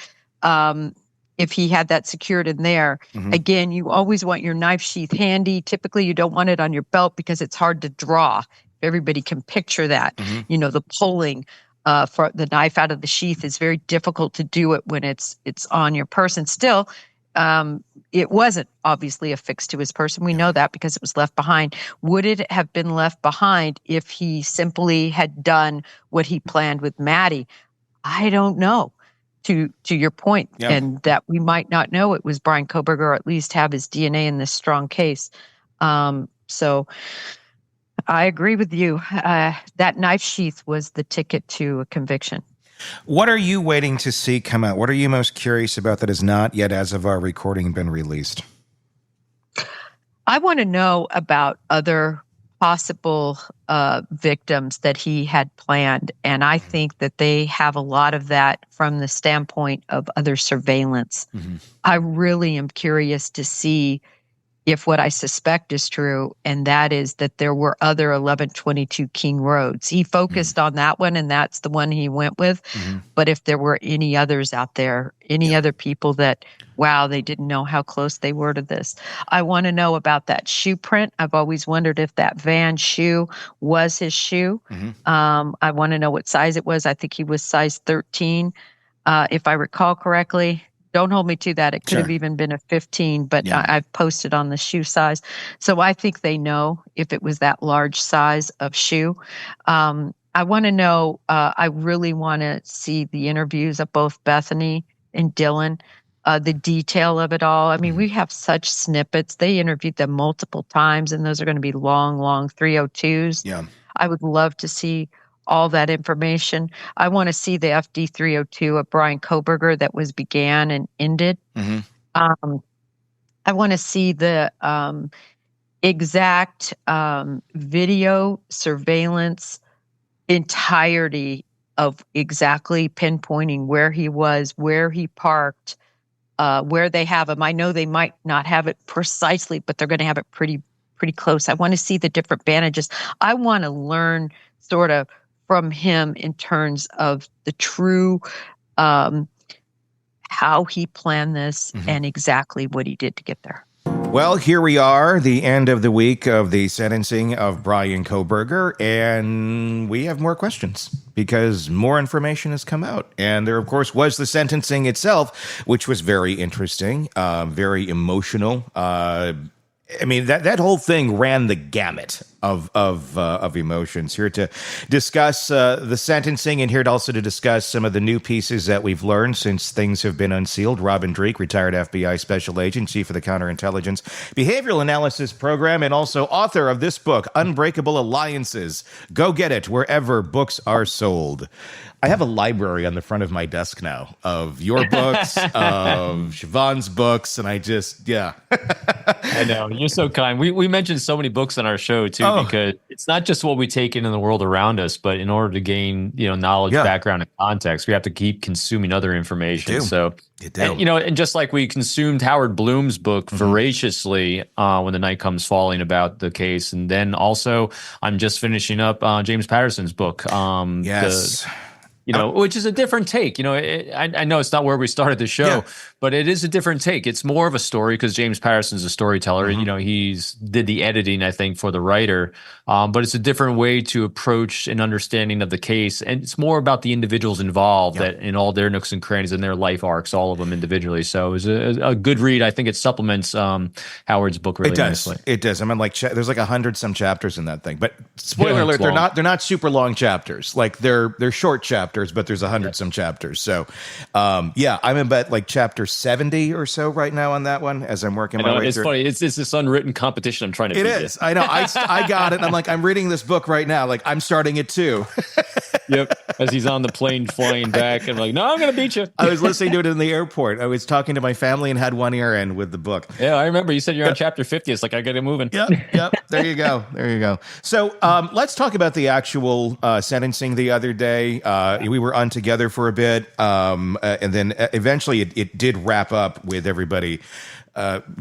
If he had that secured in there. Again, you always want your knife sheath handy. Typically, you don't want it on your belt because it's hard to draw. Everybody can picture that. The pulling for the knife out of the sheath is very difficult to do it when it's on your person. Still, it wasn't obviously affixed to his person. We know that because it was left behind. Would it have been left behind if he simply had done what he planned with Maddie? I don't know. To your point, and that we might not know it was Bryan Kohberger, or at least have his DNA in this strong case. So I agree with you. That knife sheath was the ticket to a conviction. What are you waiting to see come out? What are you most curious about that has not yet, as of our recording, been released? I want to know about other possible victims that he had planned. And I think that they have a lot of that from the standpoint of other surveillance. I really am curious to see if what I suspect is true, and that is that there were other 1122 King roads. He focused on that one, and that's the one he went with. But if there were any others out there, any other people that, wow, they didn't know how close they were to this. I want to know about that shoe print. I've always wondered if that Van shoe was his shoe. I want to know what size it was. I think he was size 13, if I recall correctly. Don't hold me to that. It could have even been a 15, but I've posted on the shoe size. So I think they know if it was that large size of shoe. I want to know, I really want to see the interviews of both Bethany and Dylan, the detail of it all. I mean, we have such snippets. They interviewed them multiple times, and those are going to be long, long 302s. Yeah. I would love to see all that information. I want to see the FD 302 of Bryan Kohberger that was began and ended. I want to see the exact video surveillance entirety of exactly pinpointing where he was, where he parked, where they have him. I know they might not have it precisely, but they're going to have it pretty close. I want to see the different bandages. I want to learn sort of from him in terms of the true how he planned this and exactly what he did to get there. Well, here we are, the end of the week of the sentencing of Bryan Kohberger, and we have more questions because more information has come out. And there, of course, was the sentencing itself, which was very interesting, very emotional. I mean, that whole thing ran the gamut of emotions. Here to discuss the sentencing, and here also to discuss some of the new pieces that we've learned since things have been unsealed. Robin Dreeke, retired FBI special agent, chief of the counterintelligence behavioral analysis program, and also author of this book, Unbreakable Alliances. Go get it wherever books are sold. I have a library on the front of my desk now of your books, of Siobhan's books, and I just, I know. You're so kind. We mentioned so many books on our show, too, because it's not just what we take in the world around us, but in order to gain, knowledge, background, and context, we have to keep consuming other information. You do. So, You do. and just like we consumed Howard Bloom's book voraciously when the night comes falling about the case, and then also I'm just finishing up James Patterson's book. Yes. Which is a different take. I know it's not where we started the show, but it is a different take. It's more of a story because James Patterson's a storyteller. He's did the editing, I think, for the writer. But it's a different way to approach an understanding of the case. And it's more about the individuals involved that in all their nooks and crannies and their life arcs, all of them individually. So it was a good read. I think it supplements Howard's book really nicely. It does. I mean, there's like 100 some chapters in that thing. But spoiler alert, they're not super long chapters. Like they're short chapters, but there's 100 some chapters. So I'm about like chapter 70 or so right now on that one as I'm working my way through. It's funny. It's this unwritten competition I'm trying to beat. It is. I know. I got it. And I'm like, I'm reading this book right now. Like I'm starting it too. Yep. As he's on the plane flying back and like, no, I'm going to beat you. I was listening to it in the airport. I was talking to my family and had one ear in with the book. Yeah, I remember you said you're on chapter 50. It's like, I got it moving. Yep. There you go. So let's talk about the actual sentencing the other day. We were on together for a bit. And then eventually it did wrap up with everybody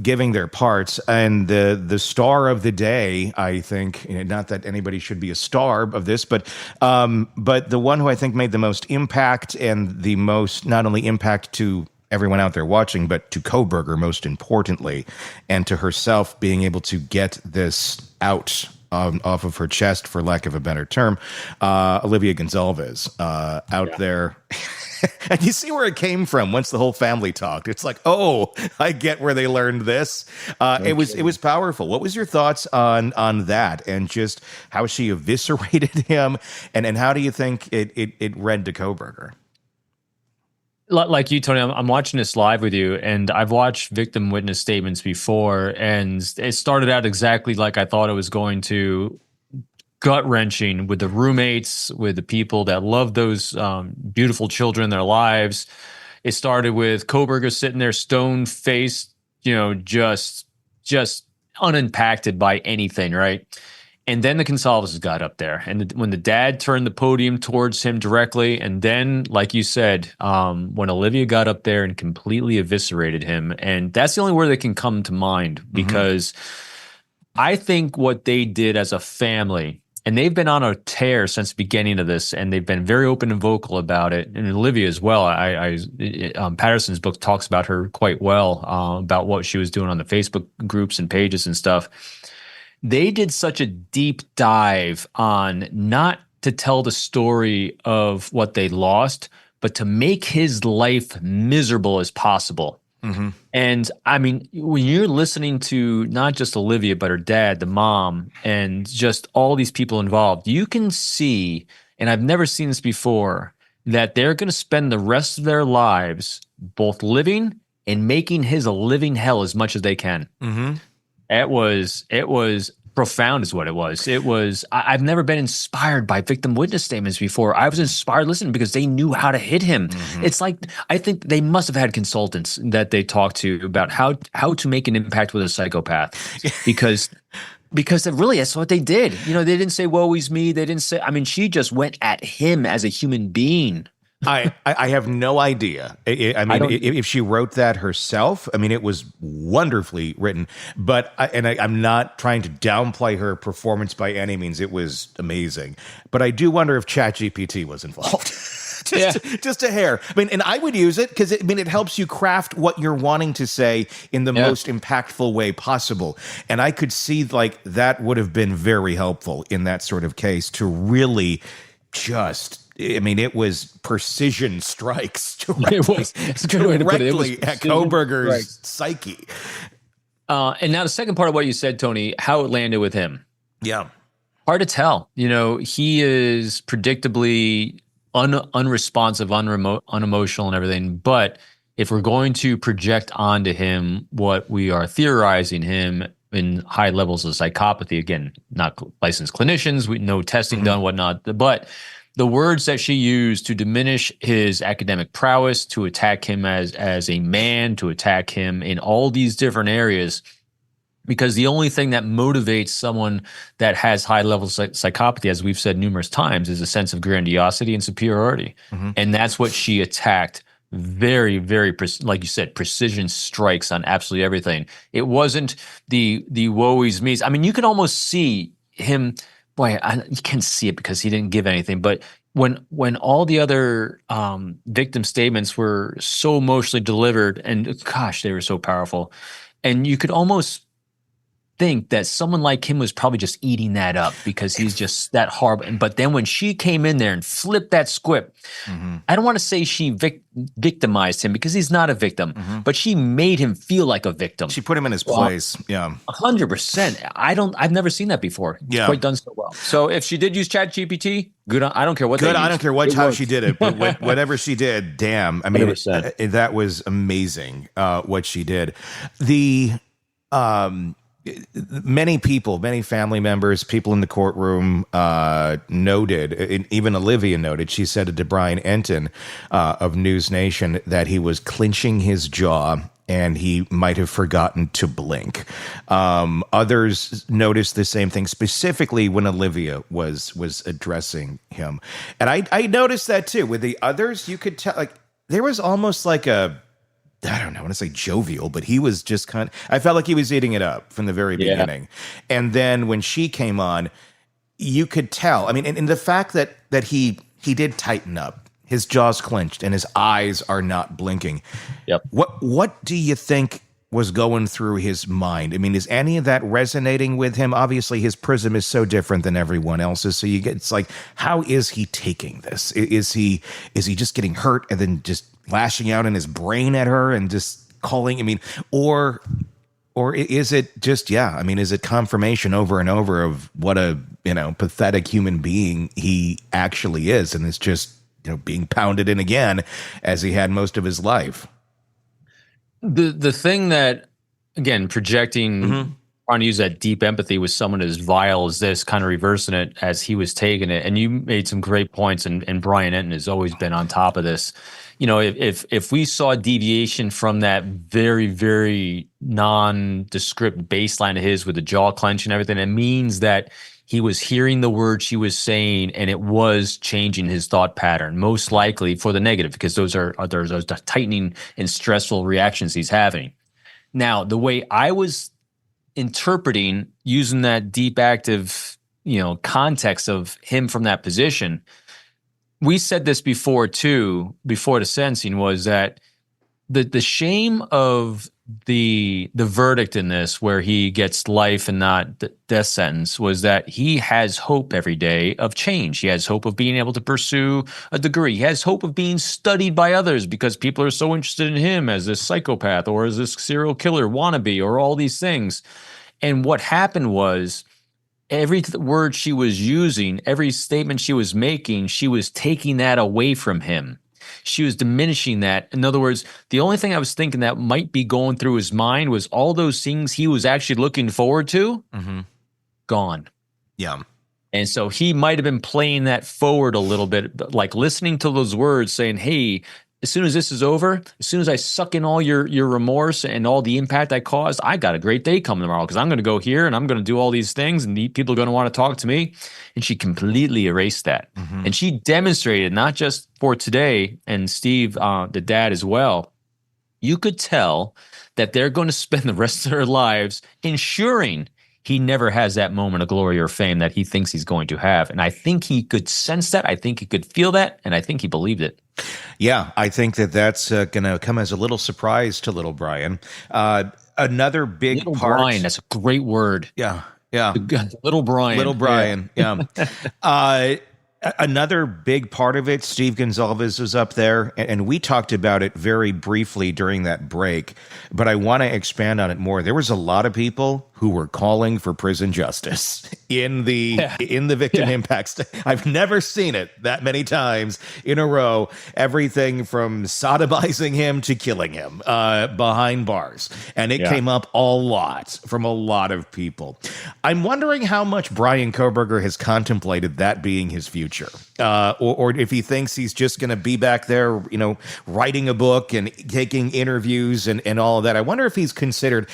giving their parts, and the star of the day, I think, not that anybody should be a star of this, but the one who I think made the most impact and the most not only impact to everyone out there watching, but to Kohberger most importantly, and to herself being able to get this out off of her chest, for lack of a better term, Olivia Gonzalez out there. And you see where it came from once the whole family talked. It's like, oh, I get where they learned this. It was powerful. What was your thoughts on that, and just how she eviscerated him, and how do you think it read to Kohberger? Like you, Tony, I'm watching this live with you, and I've watched victim witness statements before, and it started out exactly like I thought it was going to. Gut-wrenching with the roommates, with the people that love those beautiful children in their lives. It started with Kohberger sitting there stone-faced, just unimpacted by anything, right? And then the Gonzalez's got up there, and when the dad turned the podium towards him directly, and then, like you said, when Olivia got up there and completely eviscerated him, and that's the only word that can come to mind, because I think what they did as a family, and they've been on a tear since the beginning of this, and they've been very open and vocal about it, and Olivia as well. Patterson's book talks about her quite well, about what she was doing on the Facebook groups and pages and stuff. They did such a deep dive on not to tell the story of what they lost, but to make his life miserable as possible. And I mean, when you're listening to not just Olivia, but her dad, the mom, and just all these people involved, you can see, and I've never seen this before, that they're going to spend the rest of their lives both living and making his a living hell as much as they can. It was profound is what it was. I've never been inspired by victim witness statements before. I was inspired listening because they knew how to hit him. It's like, I think they must have had consultants that they talked to about how to make an impact with a psychopath, because really that's what they did. You know, they didn't say, woe is me. They didn't say, I mean, she just went at him as a human being. I have no idea. I mean, if she wrote that herself, I mean, it was wonderfully written. But I'm not trying to downplay her performance by any means. It was amazing. But I do wonder if ChatGPT was involved. Just a hair. I mean, and I would use it because it helps you craft what you're wanting to say in the most impactful way possible. And I could see like that would have been very helpful in that sort of case to really just. I mean, it was precision strikes directly at Kohberger's psyche. And now the second part of what you said, Tony, how it landed with him. Yeah. Hard to tell. You know, he is predictably unresponsive, unemotional and everything. But if we're going to project onto him what we are theorizing him in high levels of psychopathy, again, not licensed clinicians, no testing done, whatnot, but the words that she used to diminish his academic prowess, to attack him as a man, to attack him in all these different areas, because the only thing that motivates someone that has high levels of psychopathy, as we've said numerous times, is a sense of grandiosity and superiority. And that's what she attacked. Very, very, like you said, precision strikes on absolutely everything. It wasn't the woe is me. I mean, you can almost see him. Boy, you can't see it because he didn't give anything. But when all the other victim statements were so emotionally delivered, and gosh, they were so powerful, and you could almost think that someone like him was probably just eating that up because he's just that horrible. But then when she came in there and flipped that script, I don't want to say she victimized him because he's not a victim, but she made him feel like a victim. She put him in his place. Yeah. 100%. I've never seen that before. It's quite done so well. So if she did use ChatGPT, good. I don't care what. Good. I don't care how she did it, but whatever she did, damn. I mean, that was amazing. What she did. Many people, many family members, people in the courtroom noted, even Olivia noted, she said to Bryan Enton of News Nation that he was clenching his jaw and he might have forgotten to blink. Others noticed the same thing, specifically when Olivia was addressing him. And I noticed that too. With the others, you could tell, like, there was almost like I don't know, I want to say jovial, but he was just I felt like he was eating it up from the very beginning. And then when she came on, you could tell. I mean, and the fact that he did tighten up, his jaws clenched and his eyes are not blinking. Yep. What do you think was going through his mind? I mean, is any of that resonating with him? Obviously, his prism is so different than everyone else's. So it's like, how is he taking this? Is he just getting hurt and then just lashing out in his brain at her and just calling? I mean, or is it just, I mean, is it confirmation over and over of what a, pathetic human being he actually is? And it's just, being pounded in again as he had most of his life. The thing that, again, projecting, trying to use that deep empathy with someone as vile as this, kind of reversing it as he was taking it. And you made some great points, and Bryan Enton has always been on top of this. If we saw deviation from that very, very nondescript baseline of his with the jaw clench and everything, it means that he was hearing the words she was saying, and it was changing his thought pattern, most likely for the negative, because those are those tightening and stressful reactions he's having. Now, the way I was interpreting using that deep active, context of him from that position, we said this before too, before the sentencing, was that the shame of the verdict in this, where he gets life and not death sentence, was that he has hope every day of change. He has hope of being able to pursue a degree. He has hope of being studied by others because people are so interested in him as this psychopath or as this serial killer wannabe or all these things. And what happened was, every word she was using, every statement she was making, she was taking that away from him. She was diminishing that. In other words, the only thing I was thinking that might be going through his mind was all those things he was actually looking forward to, gone. Yeah. And so he might have been playing that forward a little bit, like listening to those words saying, hey, as soon as this is over, as soon as I suck in all your remorse and all the impact I caused, I got a great day coming tomorrow because I'm going to go here and I'm going to do all these things and people are going to want to talk to me. And she completely erased that. And she demonstrated, not just for today, and Steve, the dad as well, you could tell that they're going to spend the rest of their lives ensuring he never has that moment of glory or fame that he thinks he's going to have. And I think he could sense that. I think he could feel that. And I think he believed it. Yeah, I think that's going to come as a little surprise to little Bryan. Another big little part. Bryan, that's a great word. Yeah. Little Bryan. Little Bryan, yeah. Another big part of it, Steve Gonzalez was up there, and we talked about it very briefly during that break, but I want to expand on it more. There was a lot of people who were calling for prison justice in the victim impact. I've never seen it that many times in a row. Everything from sodomizing him to killing him behind bars. And it came up a lot from a lot of people. I'm wondering how much Bryan Kohberger has contemplated that being his future. Or if he thinks he's just going to be back there, writing a book and taking interviews and all of that. I wonder if he's considered,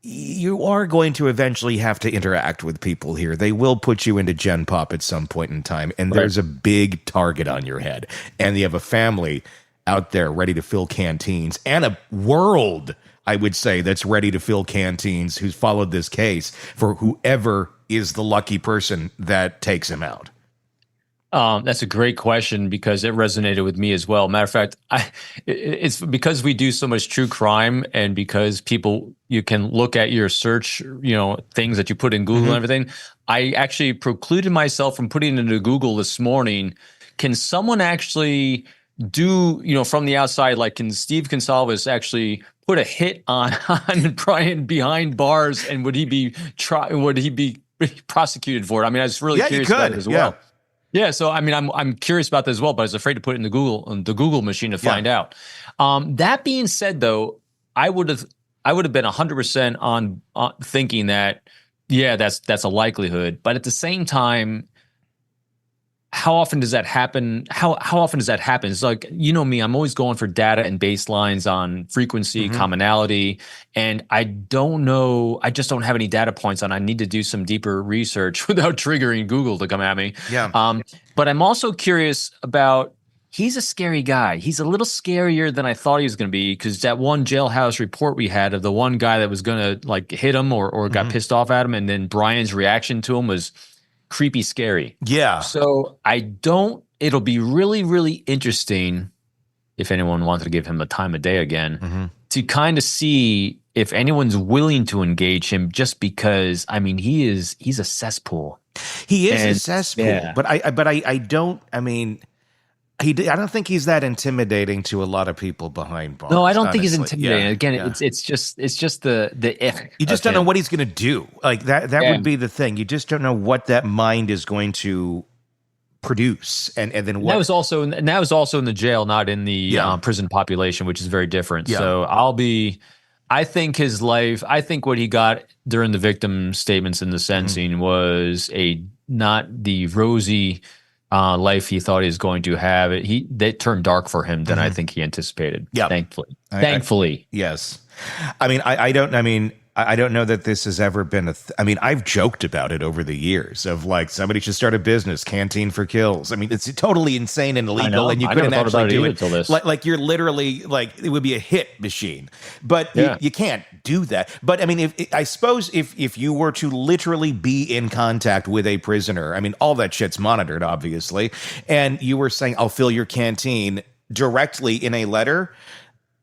you are going to eventually have to interact with people here. They will put you into Gen Pop at some point in time, and there's a big target on your head. And you have a family out there ready to fill canteens, and a world, I would say, that's ready to fill canteens who's followed this case for whoever is the lucky person that takes him out. That's a great question because it resonated with me as well. Matter of fact, it's because we do so much true crime and because you can look at your search, things that you put in Google and everything. I actually precluded myself from putting it into Google this morning. Can someone actually do, from the outside, like can Steve Gonzalez actually put a hit on Bryan behind bars, and would he be prosecuted for it? I mean, I was really curious about it as well. Yeah, so I mean, I'm curious about that as well, but I was afraid to put it in the Google machine to find out. That being said, though, I would have been 100% on thinking that that's a likelihood. But at the same time, how often does that happen? How often does that happen? It's like, me, I'm always going for data and baselines on frequency, commonality, and I don't know. I just don't have any data points on. I need to do some deeper research without triggering Google to come at me. Yeah. But I'm also curious about. He's a scary guy. He's a little scarier than I thought he was going to be, because that one jailhouse report we had of the one guy that was going to hit him or got pissed off at him, and then Bryan's reaction to him was creepy scary. Yeah. So it'll be really, really interesting if anyone wanted to give him a time of day again to kind of see if anyone's willing to engage him, just because, I mean, he's a cesspool. He is a cesspool, but I don't think he's that intimidating to a lot of people behind bars. No, I don't think he's intimidating. Again, it's just the if. You just don't know what he's going to do. Like that would be the thing. You just don't know what that mind is going to produce, and then what. That was also in the jail, not in the prison population, which is very different. Yeah. So I think his life. I think what he got during the victim statements in the sentencing was not the rosy life he thought he was going to have. That turned dark for him than I think he anticipated. Yeah, thankfully. Yes. I mean, I don't. I mean, I don't know that this has ever been I mean, I've joked about it over the years of like somebody should start a business, canteen for kills. I mean, it's totally insane and illegal, and you couldn't actually do it. Like you're literally like it would be a hit machine, but you can't do that. But I mean, I suppose if you were to literally be in contact with a prisoner, I mean, all that shit's monitored, obviously, and you were saying, "I'll fill your canteen" directly in a letter.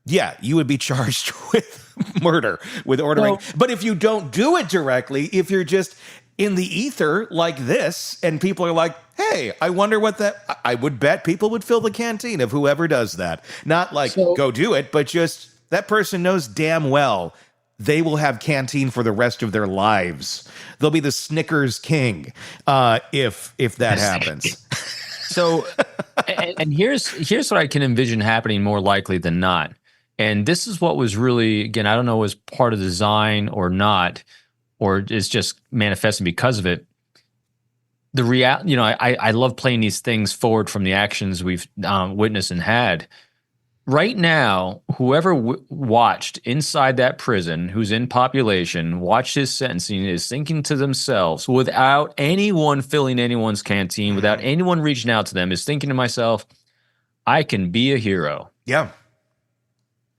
Yeah, you would be charged with murder, with ordering. But if you don't do it directly, if you're just in the ether like this, and people are like, hey, I wonder what that... I would bet people would fill the canteen of whoever does that. Not like, go do it, but just that person knows damn well they will have canteen for the rest of their lives. They'll be the Snickers king if that happens. So, and here's what I can envision happening more likely than not. And this is what was really, again, I don't know, was part of the design or not, or is just manifesting because of it. I love playing these things forward from the actions we've witnessed and had. Right now, whoever watched inside that prison, who's in population, watched his sentencing, is thinking to themselves, without anyone filling anyone's canteen, without anyone reaching out to them, is thinking to myself, I can be a hero. Yeah.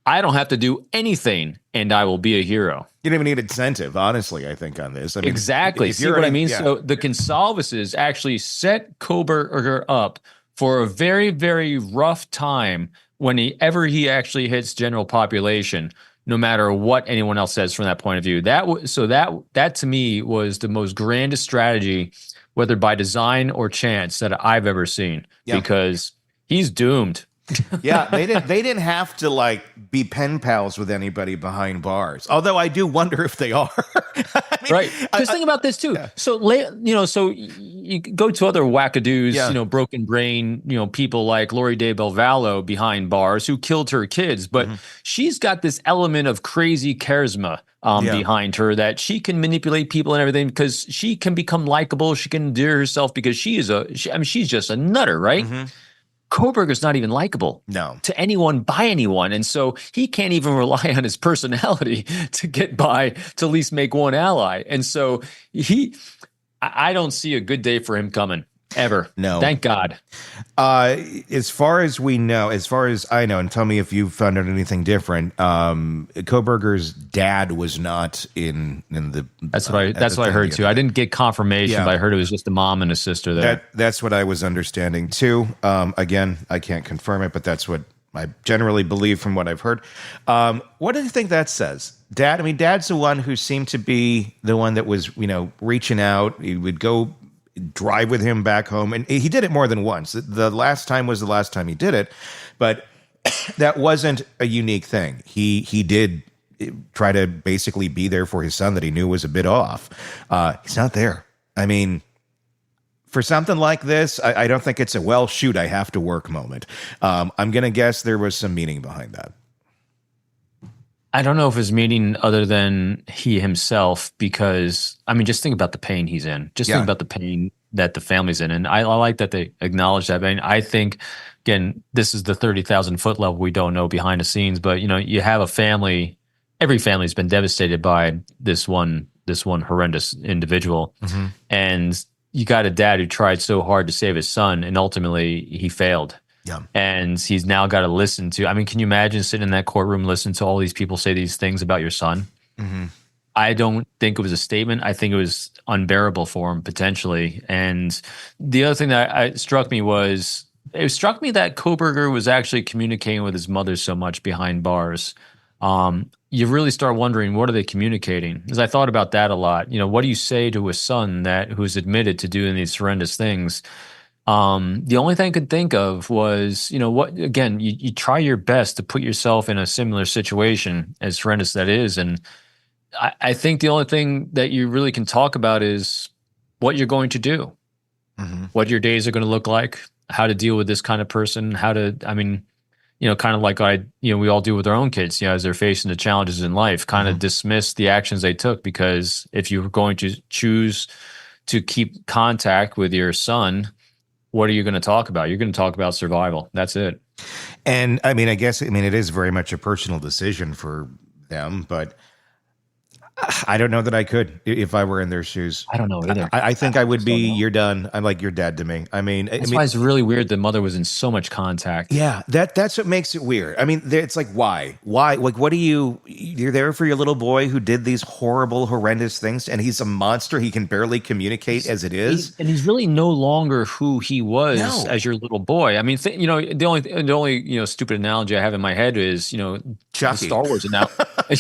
I don't have to do anything, and I will be a hero. You don't even need incentive, honestly, I think, on this. I mean, exactly. See what I mean? Yeah. So the Gonzaleses actually set Kohberger up for a very, very rough time whenever he actually hits general population, no matter what anyone else says from that point of view. That to me was the most grandest strategy, whether by design or chance, that I've ever seen, because he's doomed. Yeah, they didn't have to like be pen pals with anybody behind bars. Although I do wonder if they are. I mean, right. Because think about this too. Yeah. So you go to other wackadoos, broken brain, people like Lori De Belvallo behind bars who killed her kids, but she's got this element of crazy charisma behind her, that she can manipulate people and everything because she can become likable. She can endear herself because she's just a nutter, right? Mm-hmm. Kohberger's not even likable to anyone by anyone. And so he can't even rely on his personality to get by, to at least make one ally. And so I don't see a good day for him coming. Ever. No. Thank God. As far as we know, as far as I know, and tell me if you found out anything different, Kohberger's dad was not in the... That's what I heard too. I didn't get confirmation, but I heard it was just a mom and a sister there. That's what I was understanding too. Again, I can't confirm it, but that's what I generally believe from what I've heard. What do you think that says? Dad? I mean, Dad's the one who seemed to be the one that was, reaching out. He would go drive with him back home, and he did it more than once. The last time was the last time he did it, but that wasn't a unique thing. He did try to basically be there for his son that he knew was a bit off. He's not there. I mean, for something like this, I don't think it's a, well, shoot, I have to work moment. I'm going to guess there was some meaning behind that. I don't know if it's meaning other than he himself, because, just think about the pain he's in. Just think about the pain that the family's in. And I like that they acknowledge that. I think, again, this is the 30,000 foot level we don't know behind the scenes, but, you have a family, every family's been devastated by this one horrendous individual. Mm-hmm. And you got a dad who tried so hard to save his son, and ultimately he failed. Yeah. And he's now got to listen to, can you imagine sitting in that courtroom, listening to all these people say these things about your son? Mm-hmm. I don't think it was a statement. I think it was unbearable for him, potentially. And the other thing that struck me that Kohberger was actually communicating with his mother so much behind bars. You really start wondering, what are they communicating? Because I thought about that a lot. What do you say to a son who's admitted to doing these horrendous things? The only thing I could think of was, you try your best to put yourself in a similar situation, as horrendous that is. And I think the only thing that you really can talk about is what you're going to do, what your days are going to look like, how to deal with this kind of person, kind of like we all do with our own kids, as they're facing the challenges in life, kind of dismiss the actions they took, because if you were going to choose to keep contact with your son, what are you going to talk about? You're going to talk about survival. That's it. And I guess it is very much a personal decision for them, but I don't know that I could if I were in their shoes. I don't know either. I think I would be, don't know. you're done. I'm like, you're dead to me. I mean, That's why it's really weird the mother was in so much contact. yeah, that's what makes it weird. I mean, it's like, why? Like, what you're there for your little boy who did these horrible, horrendous things, and he's a monster. He can barely communicate as it is. And he's really no longer who he was as your little boy. I mean, the only stupid analogy I have in my head is, Chucky. the Star Wars analogy.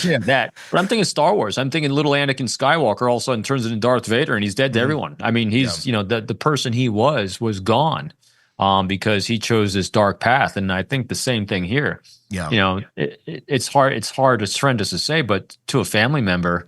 Yeah, that. But I'm thinking Star Wars. I'm thinking little Anakin Skywalker all of a sudden turns into Darth Vader and he's dead to everyone. I mean, he's, the person he was gone because he chose this dark path. And I think the same thing here. Yeah. It's hard. It's hard, it's horrendous to say, but to a family member,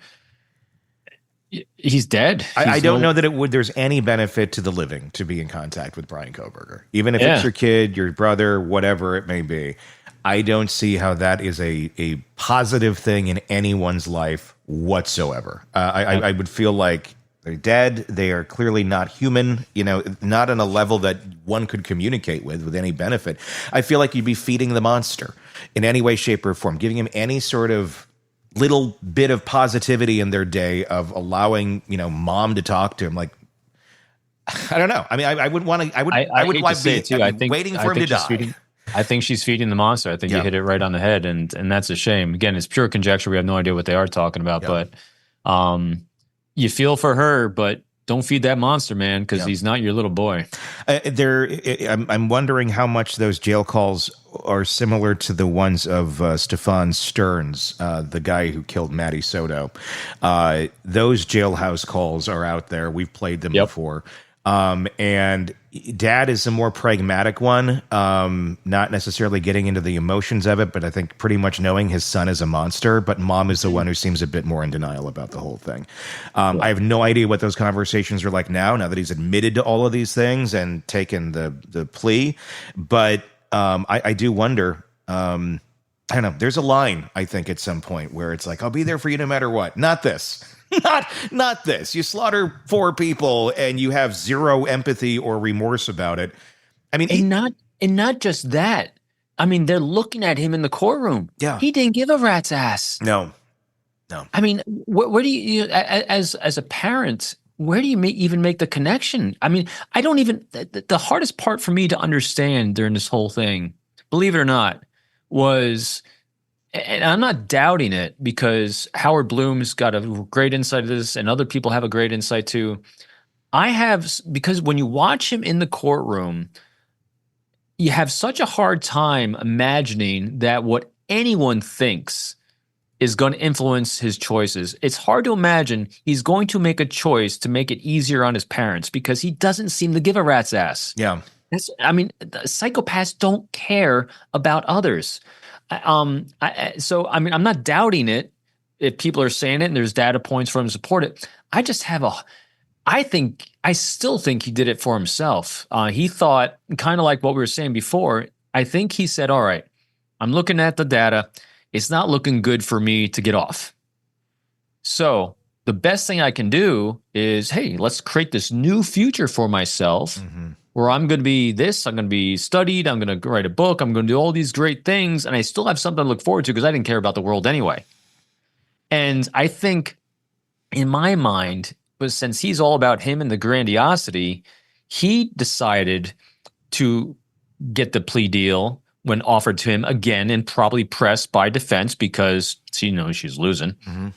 he's dead. I don't know that there's any benefit to the living to be in contact with Bryan Kohberger. Even if it's your kid, your brother, whatever it may be. I don't see how that is a positive thing in anyone's life whatsoever. I would feel like they're dead. They are clearly not human, not on a level that one could communicate with any benefit. I feel like you'd be feeding the monster in any way, shape, or form, giving him any sort of little bit of positivity in their day of allowing, mom to talk to him. Like, I don't know. I mean, I would want to, I would like to be waiting for him to die. I think she's feeding the monster. I think you hit it right on the head, and that's a shame. Again, it's pure conjecture. We have no idea what they are talking about, but you feel for her, but don't feed that monster, man, because he's not your little boy. I'm wondering how much those jail calls are similar to the ones of Stefan Stearns, the guy who killed Matty Soto. Those jailhouse calls are out there. We've played them before. And dad is a more pragmatic one, not necessarily getting into the emotions of it, but I think pretty much knowing his son is a monster. But mom is the one who seems a bit more in denial about the whole thing. I have no idea what those conversations are like now that he's admitted to all of these things and taken the plea. But I do wonder. I don't know. There's a line, I think, at some point where it's like, I'll be there for you no matter what. Not this. Not this. You slaughter 4 people and you have zero empathy or remorse about it. I mean, and not just that. I mean, they're looking at him in the courtroom. Yeah, he didn't give a rat's ass. No. I mean, where do you as a parent? Where do you even make the connection? I mean, I don't even. The hardest part for me to understand during this whole thing, believe it or not, was. And I'm not doubting it because Howard Bloom's got a great insight to this and other people have a great insight too. Because when you watch him in the courtroom, you have such a hard time imagining that what anyone thinks is going to influence his choices. It's hard to imagine he's going to make a choice to make it easier on his parents because he doesn't seem to give a rat's ass. Yeah. Psychopaths don't care about others. So I'm not doubting it if people are saying it and there's data points for him to support it. I still think he did it for himself. He thought, kind of like what we were saying before, I think he said, all right, I'm looking at the data. It's not looking good for me to get off. So the best thing I can do is, hey, let's create this new future for myself. Mm-hmm. Where I'm going to be this, I'm going to be studied, I'm going to write a book, I'm going to do all these great things, and I still have something to look forward to because I didn't care about the world anyway. And I think in my mind, but since he's all about him and the grandiosity, he decided to get the plea deal when offered to him again and probably pressed by defense because she knows she's losing. Mm-hmm.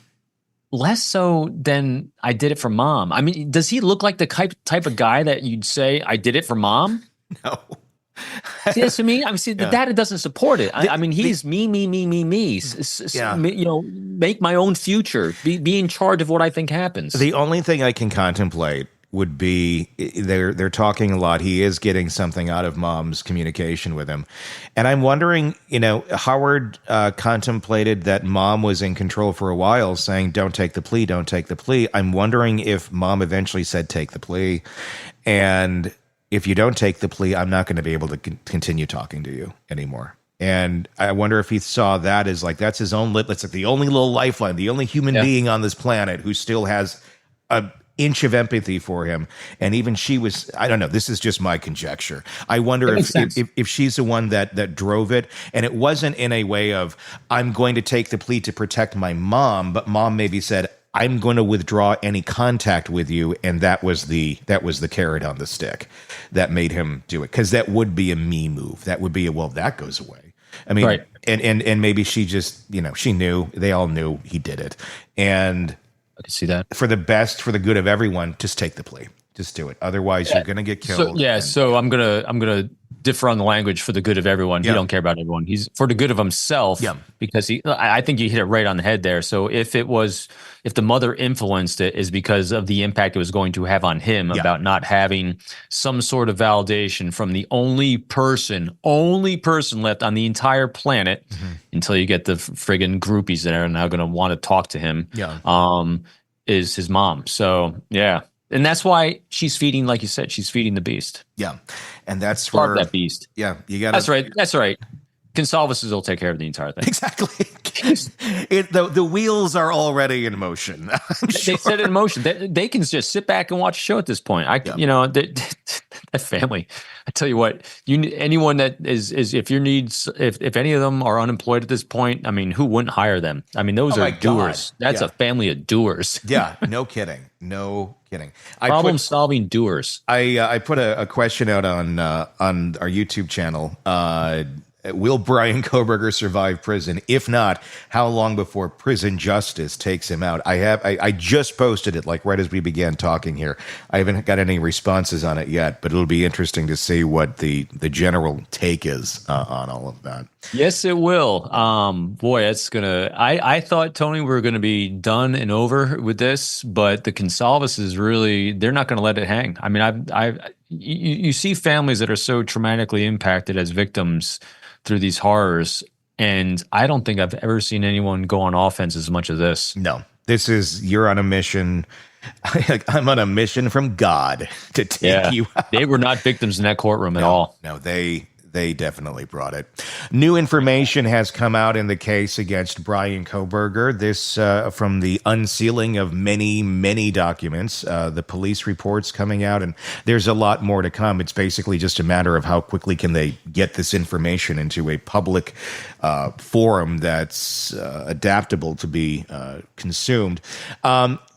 Less so than I did it for mom. I mean, does he look like the type of guy that you'd say, I did it for mom? No. See, that's to me. I mean, the data doesn't support it. I mean, he's me. Make my own future. Be in charge of what I think happens. The only thing I can contemplate would be they're talking a lot. He is getting something out of mom's communication with him. And I'm wondering, Howard contemplated that mom was in control for a while saying, don't take the plea, don't take the plea. I'm wondering if mom eventually said, take the plea. And if you don't take the plea, I'm not going to be able to continue talking to you anymore. And I wonder if he saw that as like, that's his own, that's like the only little lifeline, the only human being on this planet who still has a inch of empathy for him. And even she was, I don't know, this is just my conjecture. I wonder if she's the one that drove it. And it wasn't in a way of, I'm going to take the plea to protect my mom, but mom maybe said, I'm going to withdraw any contact with you, and that was the carrot on the stick that made him do it, because that would be a me move. That would be that goes away. I mean, right. and maybe she just, she knew, they all knew he did it, and I can see that. for the good of everyone, just take the plea. Just do it. Otherwise, you're going to get killed. So I'm gonna differ on the language. For the good of everyone, he don't care about everyone. He's for the good of himself. Yeah. Because I think you hit it right on the head there. So if the mother influenced it, is because of the impact it was going to have on him about not having some sort of validation from the only person left on the entire planet, until you get the friggin' groupies that are now going to want to talk to him. Is his mom. So yeah. And that's why she's feeding, like you said, she's feeding the beast. Yeah. And that's Starve where that beast. Yeah. You got That's right. That's right. Gonzalez will take care of the entire thing. Exactly. The wheels are already in motion. They set it in motion. They can just sit back and watch a show at this point. That family. I tell you what, anyone that is if any of them are unemployed at this point, I mean, who wouldn't hire them? I mean, those are doers. That's a family of doers. Yeah, no kidding. No kidding. Problem-solving doers. I put a question out on our YouTube channel. Will Bryan Kohberger survive prison? If not, how long before prison justice takes him out? I just posted it right as we began talking here. I haven't got any responses on it yet, but it'll be interesting to see what the general take is on all of that. Yes, it will. Boy, it's gonna. I thought, Tony, we were gonna be done and over with this, but the Gonzalez is they're not gonna let it hang. I mean, you see families that are so traumatically impacted as victims through these horrors, and I don't think I've ever seen anyone go on offense as much as this. No, you're on a mission. I'm on a mission from God to take you out. They were not victims in that courtroom at all. No, they definitely brought it. New information has come out in the case against Bryan Kohberger. This from the unsealing of many, many documents, the police reports coming out, and there's a lot more to come. It's basically just a matter of how quickly can they get this information into a public forum that's adaptable to be consumed.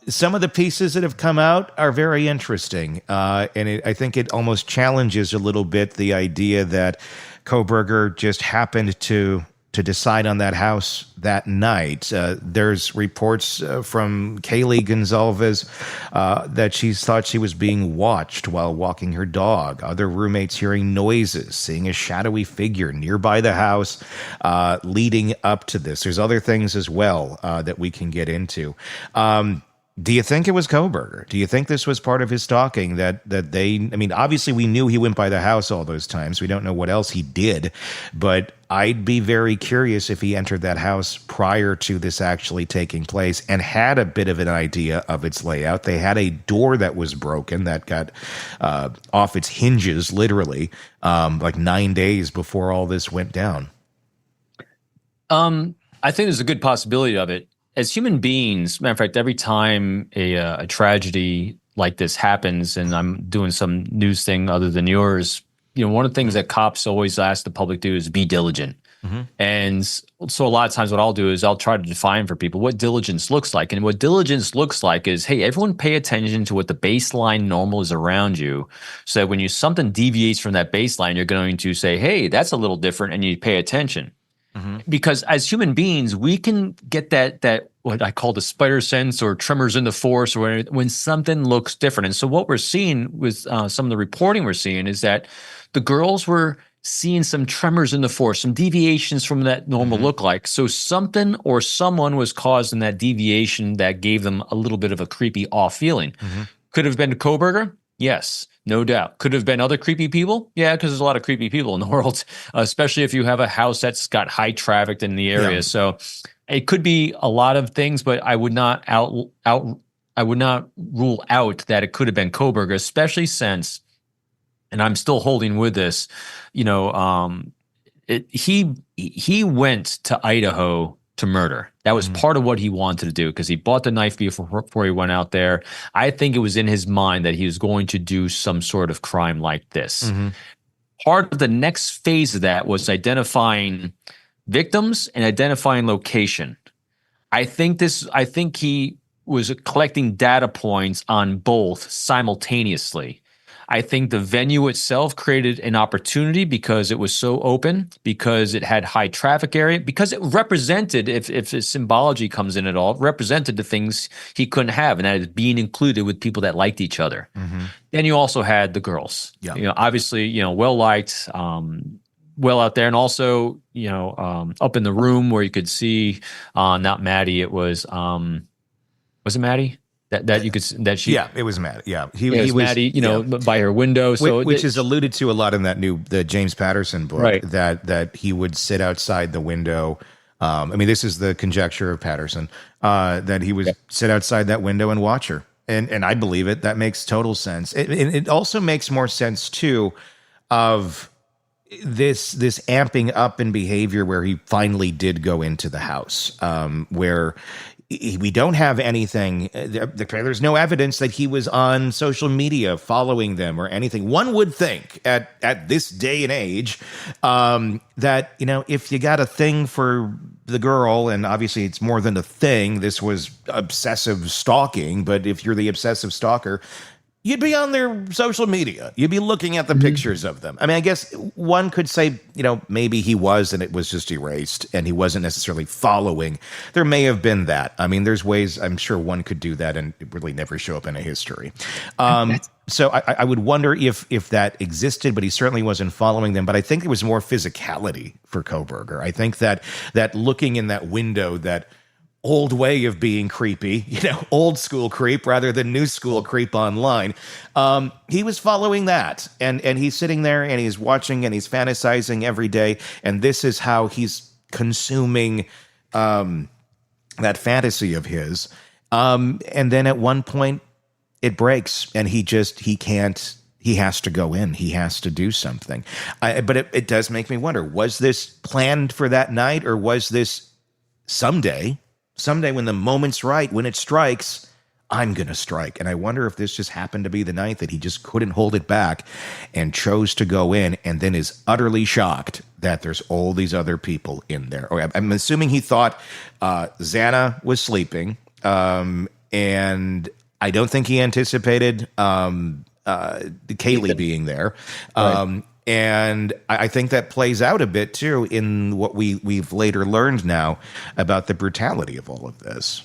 Some of the pieces that have come out are very interesting, and I think it almost challenges a little bit the idea that Kohberger just happened to decide on that house that night. There's reports from Kaylee Gonzalez that she thought she was being watched while walking her dog. Other roommates hearing noises, seeing a shadowy figure nearby the house leading up to this. There's other things as well that we can get into. Do you think it was Kohberger? Do you think this was part of his stalking that they, I mean, obviously we knew he went by the house all those times. We don't know what else he did, but I'd be very curious if he entered that house prior to this actually taking place and had a bit of an idea of its layout. They had a door that was broken that got off its hinges, literally, 9 days before all this went down. I think there's a good possibility of it. As human beings, matter of fact, every time a tragedy like this happens, and I'm doing some news thing other than yours, one of the things that cops always ask the public to do is be diligent. Mm-hmm. And so a lot of times what I'll do is I'll try to define for people what diligence looks like. And what diligence looks like is, hey, everyone pay attention to what the baseline normal is around you. So that when something deviates from that baseline, you're going to say, hey, that's a little different, and you pay attention. Mm-hmm. Because as human beings, we can get that what I call the spider sense or tremors in the force, or when something looks different. And so what we're seeing with some of the reporting we're seeing is that the girls were seeing some tremors in the force, some deviations from that normal look like. So something or someone was causing that deviation that gave them a little bit of a creepy off feeling. Mm-hmm. Could have been Kohberger? Yes. No doubt. Could have been other creepy people? Yeah, because there's a lot of creepy people in the world, especially if you have a house that's got high traffic in the area. Yeah. So it could be a lot of things, but I would not rule out that it could have been Kohberger, especially since, and I'm still holding with this, he went to Idaho to murder. That was part of what he wanted to do, because he bought the knife before he went out there. I think it was in his mind that he was going to do some sort of crime like this. Mm-hmm. Part of the next phase of that was identifying victims and identifying location. I think he was collecting data points on both simultaneously. I think the venue itself created an opportunity because it was so open, because it had high traffic area, because it represented, if the symbology comes in at all, represented the things he couldn't have, and that is being included with people that liked each other. Then you also had the girls, obviously, well liked, well out there, and also, up in the room where you could see, not Maddie, it was it Maddie? That you could, that she, it was Maddie. He was Maddie, by her window. So which is alluded to a lot in that the James Patterson book, right? That he would sit outside the window. This is the conjecture of Patterson, that he would sit outside that window and watch her, and I believe it. That makes total sense. It also makes more sense too, of this amping up in behavior where he finally did go into the house, where we don't have anything. There's no evidence that he was on social media following them or anything. One would think at this day and age, that, if you got a thing for the girl, and obviously it's more than a thing, this was obsessive stalking, but if you're the obsessive stalker, you'd be on their social media. You'd be looking at the pictures of them. I guess one could say, maybe he was, and it was just erased, and he wasn't necessarily following. There may have been that. There's ways I'm sure one could do that and it really never show up in a history. So I would wonder if that existed, but he certainly wasn't following them. But I think it was more physicality for Kohberger. I think that looking in that window, that old way of being creepy, old school creep rather than new school creep online. He was following that, and he's sitting there and he's watching and he's fantasizing every day. And this is how he's consuming that fantasy of his. And then at one point it breaks, and he has to go in. He has to do something. But it does make me wonder, was this planned for that night, or was this someday when the moment's right, when it strikes, I'm going to strike? And I wonder if this just happened to be the night that he just couldn't hold it back and chose to go in, and then is utterly shocked that there's all these other people in there. Or I'm assuming he thought Xana was sleeping, and I don't think he anticipated Kaylee being there. Right. And I think that plays out a bit, too, in what we've later learned now about the brutality of all of this.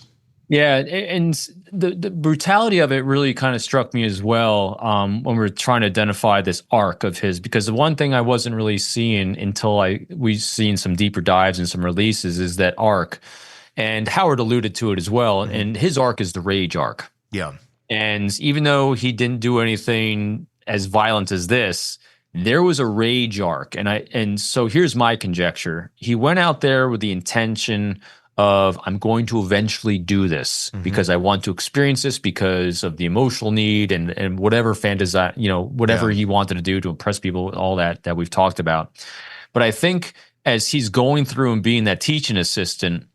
Yeah, and the brutality of it really kind of struck me as well, when we were trying to identify this arc of his, because the one thing I wasn't really seeing until we've seen some deeper dives and some releases is that arc. And Howard alluded to it as well, and his arc is the rage arc. Yeah. And even though he didn't do anything as violent as this, there was a rage arc. And so here's my conjecture. He went out there with the intention of, I'm going to eventually do this because I want to experience this because of the emotional need and whatever whatever he wanted to do to impress people, all that we've talked about. But I think as he's going through and being that teaching assistant,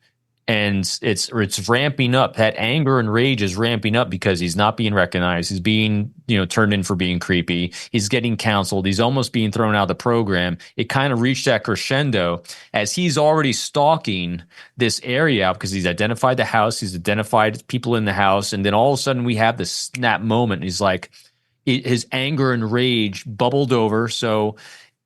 and it's ramping up, that anger and rage is ramping up because he's not being recognized. He's being, turned in for being creepy. He's getting counseled. He's almost being thrown out of the program. It kind of reached that crescendo as he's already stalking this area because he's identified the house. He's identified people in the house. And then all of a sudden we have this snap moment. He's like, his anger and rage bubbled over. So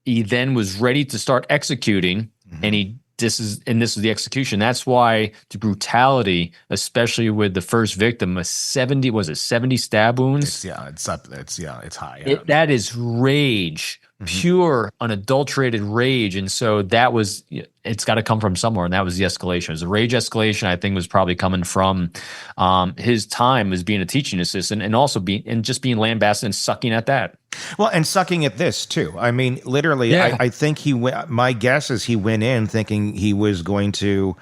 he then was ready to start executing, and this is the execution. That's why the brutality, especially with the first victim, 70 stab wounds? It's up there. It's high. That is rage, pure, unadulterated rage. And so it's got to come from somewhere, and that was the escalation. It was a rage escalation, I think, was probably coming from his time as being a teaching assistant, and also just being lambasted and sucking at that. Well, and sucking at this too. Literally, yeah. I think my guess is he went in thinking he was going to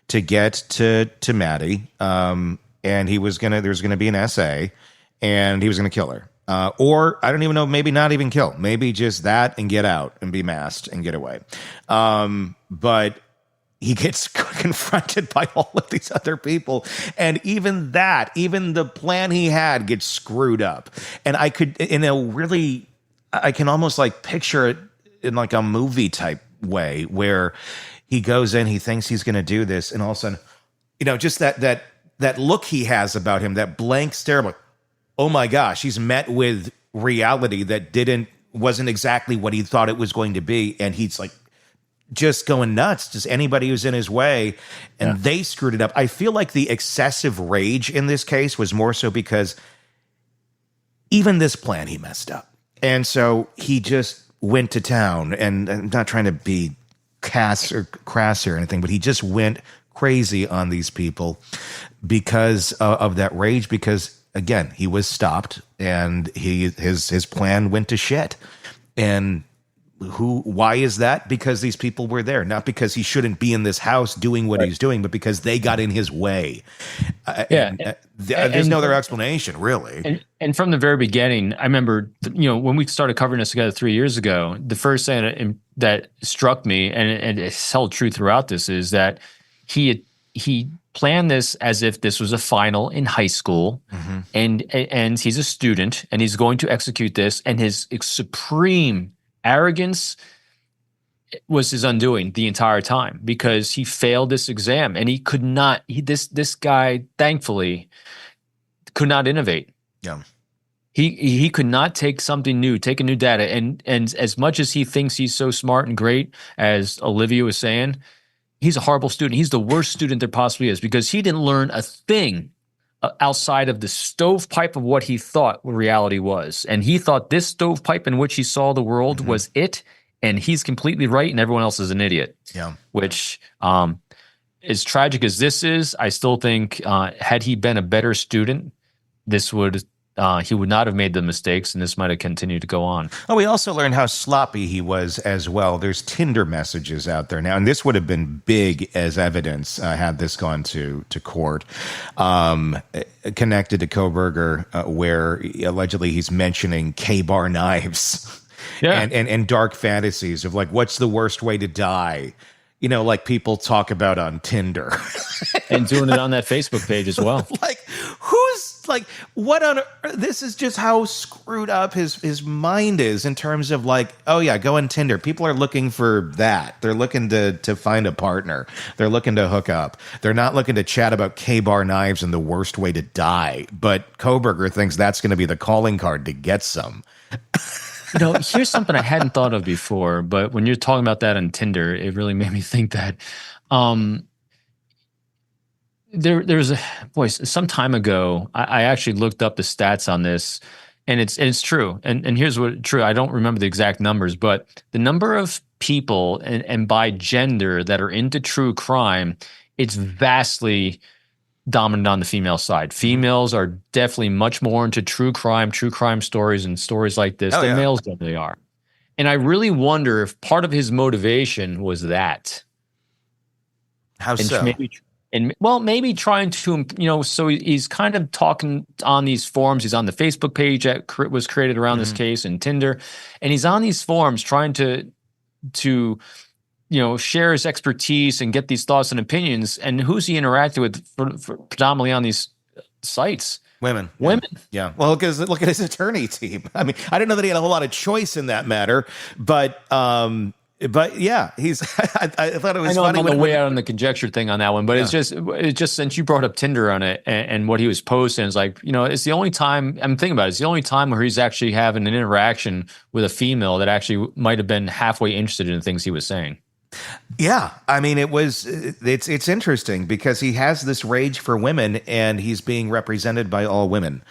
get to Maddie, and there's going to be an essay, and he was going to kill her. Or I don't even know, maybe not even kill, maybe just that and get out and be masked and get away. But he gets confronted by all of these other people. And even the plan he had gets screwed up. And I can almost like picture it in like a movie type way where he goes in, he thinks he's going to do this. And all of a sudden, just that that look he has about him, that blank stare, like, oh my gosh, he's met with reality that wasn't exactly what he thought it was going to be, and he's like just going nuts. Just anybody who's in his way, and they screwed it up. I feel like the excessive rage in this case was more so because even this plan he messed up, and so he just went to town. And I'm not trying to be crass or anything, but he just went crazy on these people because of that rage. Because again, he was stopped, and his plan went to shit. And why is that? Because these people were there, not because he shouldn't be in this house doing what he's doing, but because they got in his way. There's no other explanation, really. And from the very beginning, I remember, when we started covering this together 3 years ago, the first thing that struck me, and it's held true throughout this, is that he planned this as if this was a final in high school, and he's a student, and he's going to execute this, and his supreme arrogance was his undoing the entire time, because he failed this exam, and he could not. This guy, thankfully, could not innovate. Yeah, he could not take something new, take a new data, and as much as he thinks he's so smart and great, as Olivia was saying, he's a horrible student. He's the worst student there possibly is, because he didn't learn a thing outside of the stovepipe of what he thought reality was. And he thought this stovepipe in which he saw the world was it, and he's completely right, and everyone else is an idiot. Yeah. Which, as tragic as this is, I still think had he been a better student, he would not have made the mistakes, and this might have continued to go on. Oh, we also learned how sloppy he was as well. There's Tinder messages out there now, and this would have been big as evidence had this gone to court, connected to Kohberger, where allegedly he's mentioning K-bar knives and dark fantasies of like, what's the worst way to die? Like people talk about on Tinder. And doing it on that Facebook page as well. What on earth? This is just how screwed up his mind is in terms of like, oh yeah, go on Tinder. People are looking for that. They're looking to find a partner. They're looking to hook up. They're not looking to chat about K-bar knives and the worst way to die. But Kohberger thinks that's going to be the calling card to get some. Here's something I hadn't thought of before, but when you're talking about that on Tinder, it really made me think that there was some time ago, I actually looked up the stats on this, and it's true. And here's what true. I don't remember the exact numbers, but the number of people and by gender that are into true crime, it's vastly dominant on the female side. Females are definitely much more into true crime stories and stories like this than males definitely are. And I really wonder if part of his motivation was that. How so? Maybe trying to, so he's kind of talking on these forums. He's on the Facebook page that was created around this case, and Tinder, and he's on these forums trying to share his expertise and get these thoughts and opinions. And who's he interacting with for predominantly on these sites? Women. Yeah. Well, because look at his attorney team. I mean, I didn't know that he had a whole lot of choice in that matter, but yeah, he's. I thought it was funny. I'm on the way out on the conjecture thing on that one, but it's just since you brought up Tinder on it and what he was posting, it's like, it's the only time I'm thinking about it. It's the only time where he's actually having an interaction with a female that actually might have been halfway interested in the things he was saying. Yeah, I mean, it's interesting because he has this rage for women, and he's being represented by all women.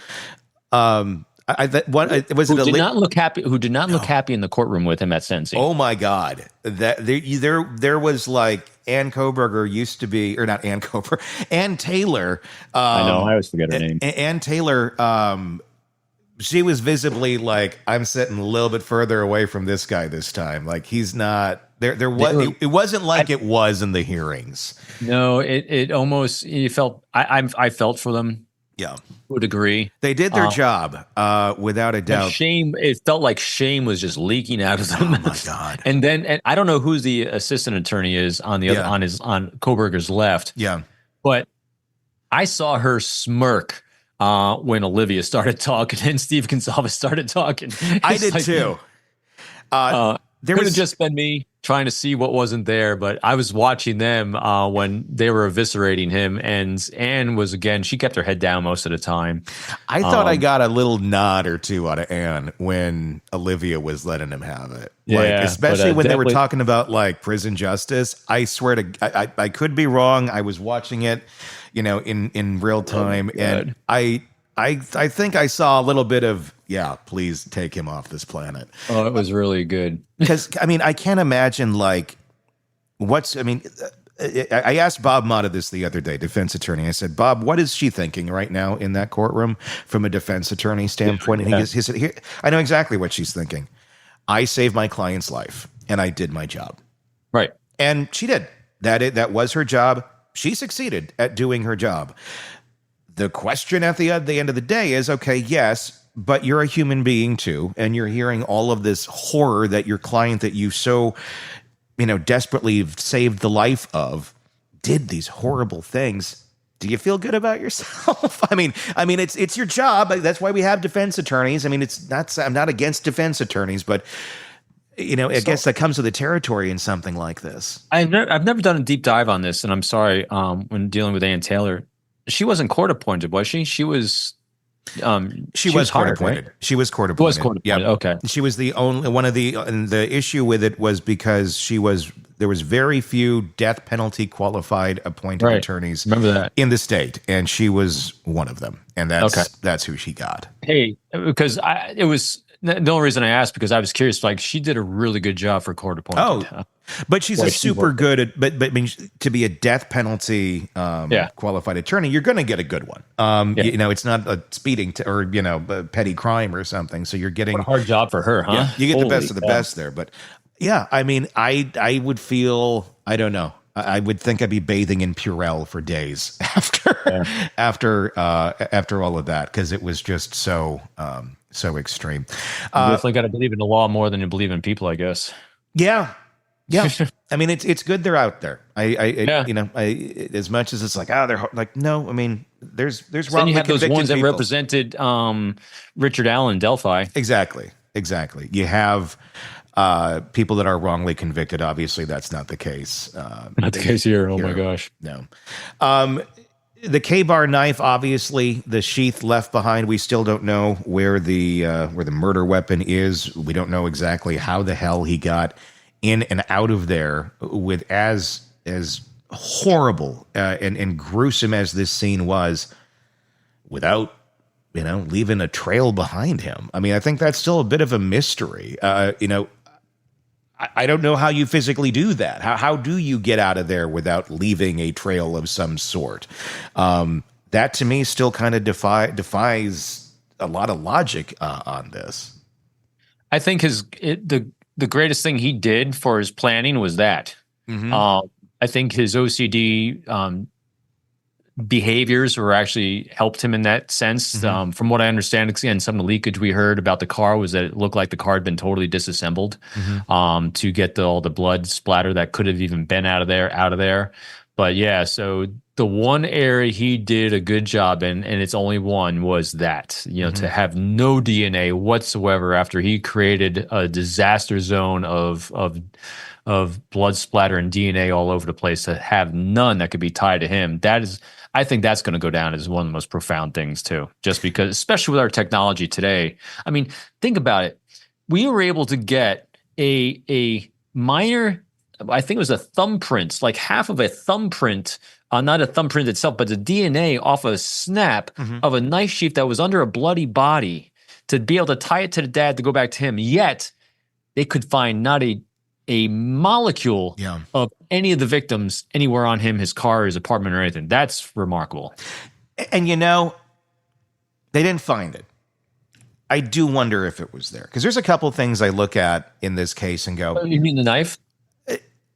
Who did not look happy in the courtroom with him at sentencing. Oh my God, that there was like Ann Kohberger used to be, or not Ann Kohberger, Ann Taylor. I know, I always forget her name. Ann Taylor. She was visibly like, I'm sitting a little bit further away from this guy this time. Like he's not there. It wasn't like it was in the hearings. No, it almost. You felt. I felt for them. Yeah, to a degree. They did their job, without a doubt. Shame. It felt like shame was just leaking out of them. Oh my God! And I don't know who the assistant attorney is on the other on Kohberger's left. Yeah, but I saw her smirk when Olivia started talking and Steve Gonzalez started talking. I did too. There could have just been me. trying to see what wasn't there, but I was watching them when they were eviscerating him, and Anne was, again, she kept her head down most of the time. I thought I got a little nod or two out of Anne when Olivia was letting him have it. Like, Yeah, especially but, when they were definitely- talking about like prison justice. I swear to I could be wrong. I was watching it, in real time, and I think I saw a little bit of, please take him off this planet. Oh, it was really good. Because, I can't imagine, like, I asked Bob Motta this the other day, defense attorney. I said, Bob, what is she thinking right now in that courtroom from a defense attorney standpoint? And he said, here, I know exactly what she's thinking. I saved my client's life, and I did my job. Right. And she did. That was her job. She succeeded at doing her job. The question at the end of the day is, okay, yes, but you're a human being too, and you're hearing all of this horror that your client that you so, desperately saved the life of did these horrible things. Do you feel good about yourself? I mean, it's your job. That's why we have defense attorneys. I'm not against defense attorneys, but I guess that comes with the territory in something like this. I've never done a deep dive on this, and I'm sorry. When dealing with Ann Taylor, she wasn't court appointed, was she? She was. She was court hired, appointed. right? She was court appointed. Was court appointed. Yep. Okay. She was the only one of and the issue with it was because there was very few death penalty qualified appointed attorneys. Remember that in the state, and she was one of them, and that's who she got. Hey, because it was the only reason I asked, because I was curious. Like, she did a really good job for court appointed. Oh, but she's a super good at, but to be a death penalty qualified attorney, you're going to get a good one. It's not a speeding or a petty crime or something. So you're getting a hard job for her, huh? Yeah, you get the best of the best there. But yeah, I would feel, I don't know. I would think I'd be bathing in Purell for days after all of that, because it was just so extreme. You definitely got to believe in the law more than you believe in people, I guess. Yeah. It's good they're out there. As much as it's like, they're like, no. There's then you have those ones that represented Richard Allen, Delphi. Exactly. You have people that are wrongly convicted. Obviously, that's not the case. Not the case here. Oh my gosh. No. The K-bar knife, obviously, the sheath left behind. We still don't know where the murder weapon is. We don't know exactly how the hell he got in and out of there with as horrible and gruesome as this scene was, without leaving a trail behind him. I think that's still a bit of a mystery. I don't know how you physically do that. How do you get out of there without leaving a trail of some sort? That to me still kind of defies a lot of logic on this. I think the greatest thing he did for his planning was that. Mm-hmm. I think his OCD behaviors were actually helped him in that sense. Mm-hmm. From what I understand, again, some of the leakage we heard about the car was that it looked like the car had been totally disassembled to get all the blood splatter that could have even been out of there. But yeah, so the one area he did a good job in, and it's only one, was that, to have no DNA whatsoever after he created a disaster zone of blood splatter and DNA all over the place, to have none that could be tied to him. I think that's going to go down as one of the most profound things too, just because, especially with our technology today. Think about it. We were able to get a minor, I think it was a thumbprint, like half of a thumbprint, not a thumbprint itself, but the DNA off a snap of a knife sheath that was under a bloody body, to be able to tie it to the dad to go back to him. Yet they could find not a molecule of any of the victims anywhere on him, his car, his apartment, or anything. That's remarkable. And they didn't find it. I do wonder if it was there, because there's a couple things I look at in this case and go, you mean the knife?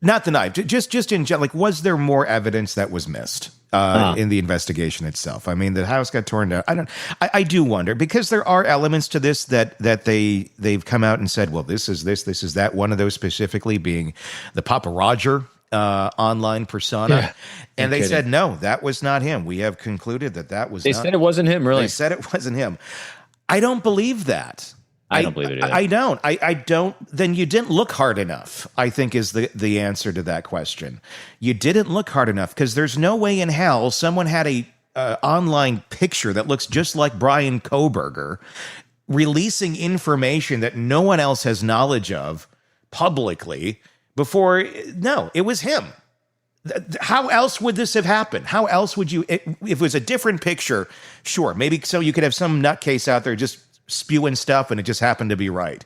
Not the knife, just in general. Like, was there more evidence that was missed in the investigation itself? The house got torn down. I do wonder, because there are elements to this that they've come out and said, well, this is that. One of those specifically being the Papa Roger online persona, and they said, no, that was not him. We have concluded that was. They said it wasn't him. Really, they said it wasn't him. I don't believe that. I don't believe it either. I don't. I don't. Then you didn't look hard enough, I think is the answer to that question. You didn't look hard enough because there's no way in hell someone had a online picture that looks just like Bryan Kohberger releasing information that no one else has knowledge of publicly before. No, it was him. How else would this have happened? How else would you, if it was a different picture, sure, maybe so you could have some nutcase out there just spewing stuff and it just happened to be right.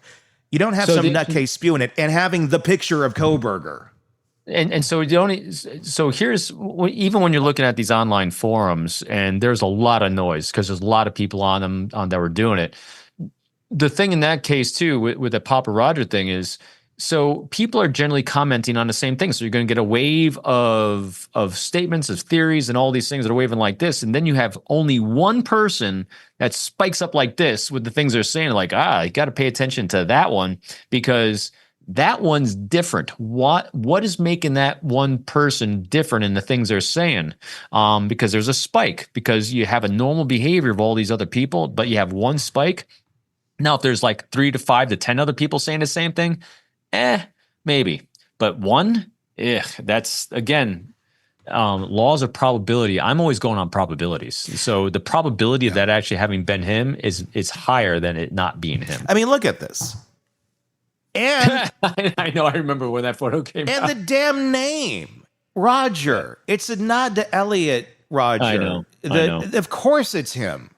You don't have some nutcase spewing it and having the picture of Kohberger. And so here's, even when you're looking at these online forums, and there's a lot of noise because there's a lot of people on them that were doing it. The thing in that case too, with the Papa Roger thing is, so people are generally commenting on the same thing. So you're going to get a wave of statements, of theories, and all these things that are waving like this. And then you have only one person that spikes up like this with the things they're saying, like, you got to pay attention to that one because that one's different. What is making that one person different in the things they're saying? Because there's a spike, because you have a normal behavior of all these other people, but you have one spike. Now, if there's like 3 to 5 to 10 other people saying the same thing, maybe. But one, that's, again, laws of probability. I'm always going on probabilities. So the probability of that actually having been him is higher than it not being him. I mean, look at this. And I know, I remember when that photo came out. And the damn name, Roger. It's a nod to Elliot Roger. I know. Of course it's him.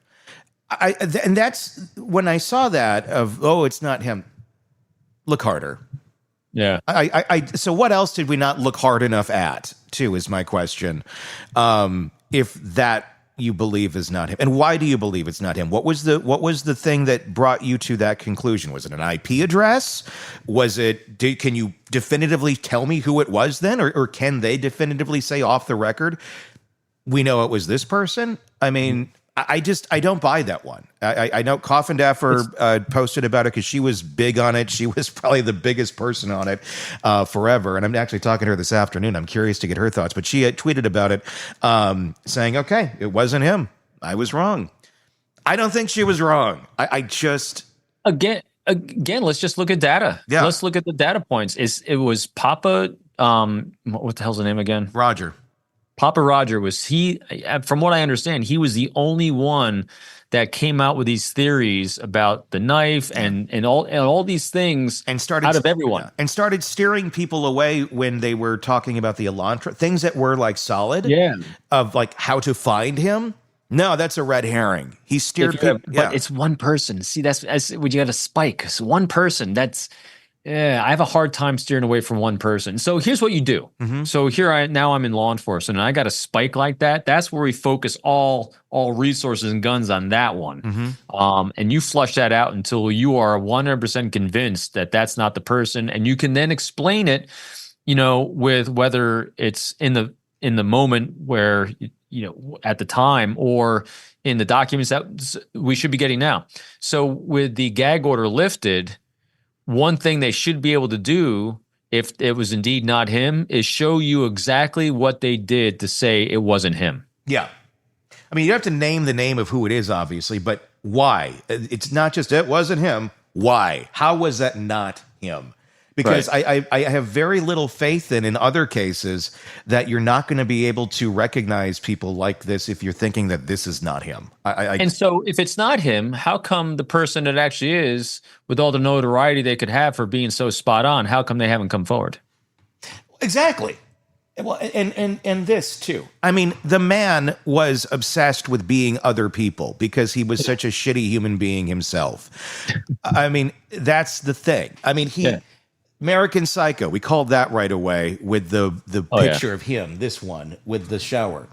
And that's when I saw that it's not him. Look harder. Yeah. So what else did we not look hard enough at, too, is my question. If that you believe is not him. And why do you believe it's not him? What was the thing that brought you to that conclusion? Was it an IP address? Was it, can you definitively tell me who it was then? Or can they definitively say off the record, we know it was this person? I mean, I don't buy that one. I know Coffin Daffer posted about it because she was big on it. She was probably the biggest person on it forever. And I'm actually talking to her this afternoon. I'm curious to get her thoughts. But she had tweeted about it saying, okay, it wasn't him. I was wrong. I don't think she was wrong. I just... Again, let's just look at data. Yeah. Let's look at the data points. It was Papa... what the hell's the name again? Roger. Papa Roger from what I understand, he was the only one that came out with these theories about the knife and all these things and started out of everyone. And started steering people away when they were talking about the Elantra, things that were like solid of like how to find him. No, that's a red herring. He steered people. But it's one person. See, that's when you got a spike. It's one person. I have a hard time steering away from one person. So here's what you do. Mm-hmm. So now I'm in law enforcement and I got a spike like that. That's where we focus all resources and guns on that one. Mm-hmm. And you flush that out until you are 100% convinced that that's not the person. And you can then explain it, with whether it's in the moment where, at the time or in the documents that we should be getting now. So with the gag order lifted, one thing they should be able to do, if it was indeed not him, is show you exactly what they did to say it wasn't him. Yeah. I mean, you have to name the name of who it is, obviously, but why? It's not just, it wasn't him. Why? How was that not him? Because right. I have very little faith in other cases that you're not going to be able to recognize people like this if you're thinking that this is not him. And so if it's not him, how come the person that actually is, with all the notoriety they could have for being so spot on, how come they haven't come forward? Exactly. Well, and this too. I mean, the man was obsessed with being other people because he was such a shitty human being himself. I mean, that's the thing. I mean, American Psycho, we called that right away with the picture of him, this one with the shower.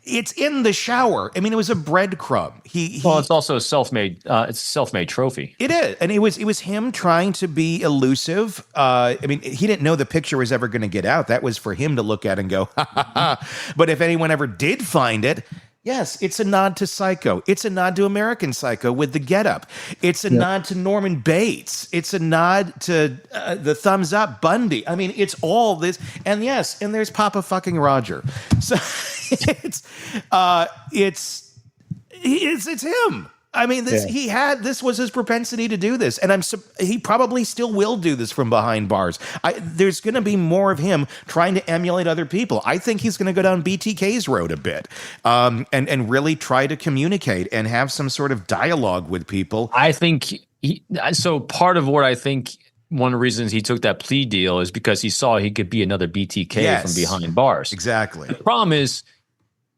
It's in the shower. I mean, it was a breadcrumb. It's also a self-made trophy. It is. And it was him trying to be elusive. I mean, he didn't know the picture was ever going to get out. That was for him to look at and go, ha, ha, ha. But if anyone ever did find it, yes, it's a nod to Psycho. It's a nod to American Psycho with the getup. It's a nod to Norman Bates. It's a nod to the thumbs up Bundy. I mean, it's all this. And yes, and there's Papa fucking Roger. So it's him. I mean, this was his propensity to do this, and he probably still will do this from behind bars. There's going to be more of him trying to emulate other people. I think he's going to go down BTK's road a bit, and really try to communicate and have some sort of dialogue with people. I think so. Part of what I think one of the reasons he took that plea deal is because he saw he could be another BTK from behind bars. Exactly. The problem is,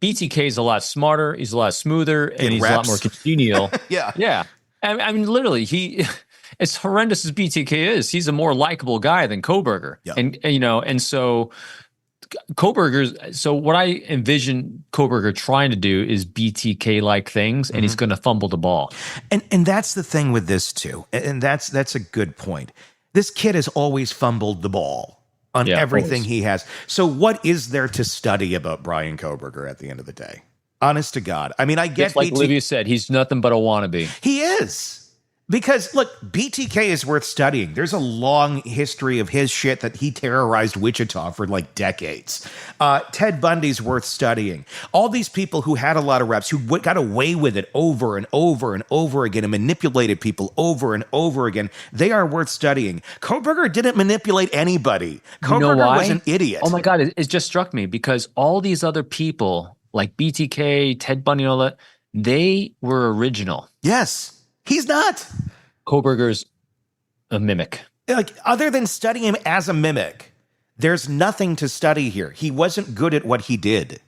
BTK is a lot smarter, he's a lot smoother, and he's a lot more congenial. Yeah. I mean, literally, as horrendous as BTK is, he's a more likable guy than Kohberger. Yeah. And so Kohberger's. So what I envision Kohberger trying to do is BTK-like things, and he's going to fumble the ball. And that's the thing with this too, and that's a good point. This kid has always fumbled the ball on everything always. he has. So what is there to study about Bryan Kohberger at the end of the day? Honest to God. I mean, I get Just like Olivia said, he's nothing but a wannabe. He is. Because, look, BTK is worth studying. There's a long history of his shit that he terrorized Wichita for like decades. Ted Bundy's worth studying. All these people who had a lot of reps, who got away with it over and over and over again and manipulated people over and over again, they are worth studying. Kohberger didn't manipulate anybody. Kohberger was an idiot. Oh my God, it just struck me because all these other people, like BTK, Ted Bundy, and all that, they were original. Yes. He's not. Kohberger's a mimic. Like, other than studying him as a mimic, there's nothing to study here. He wasn't good at what he did.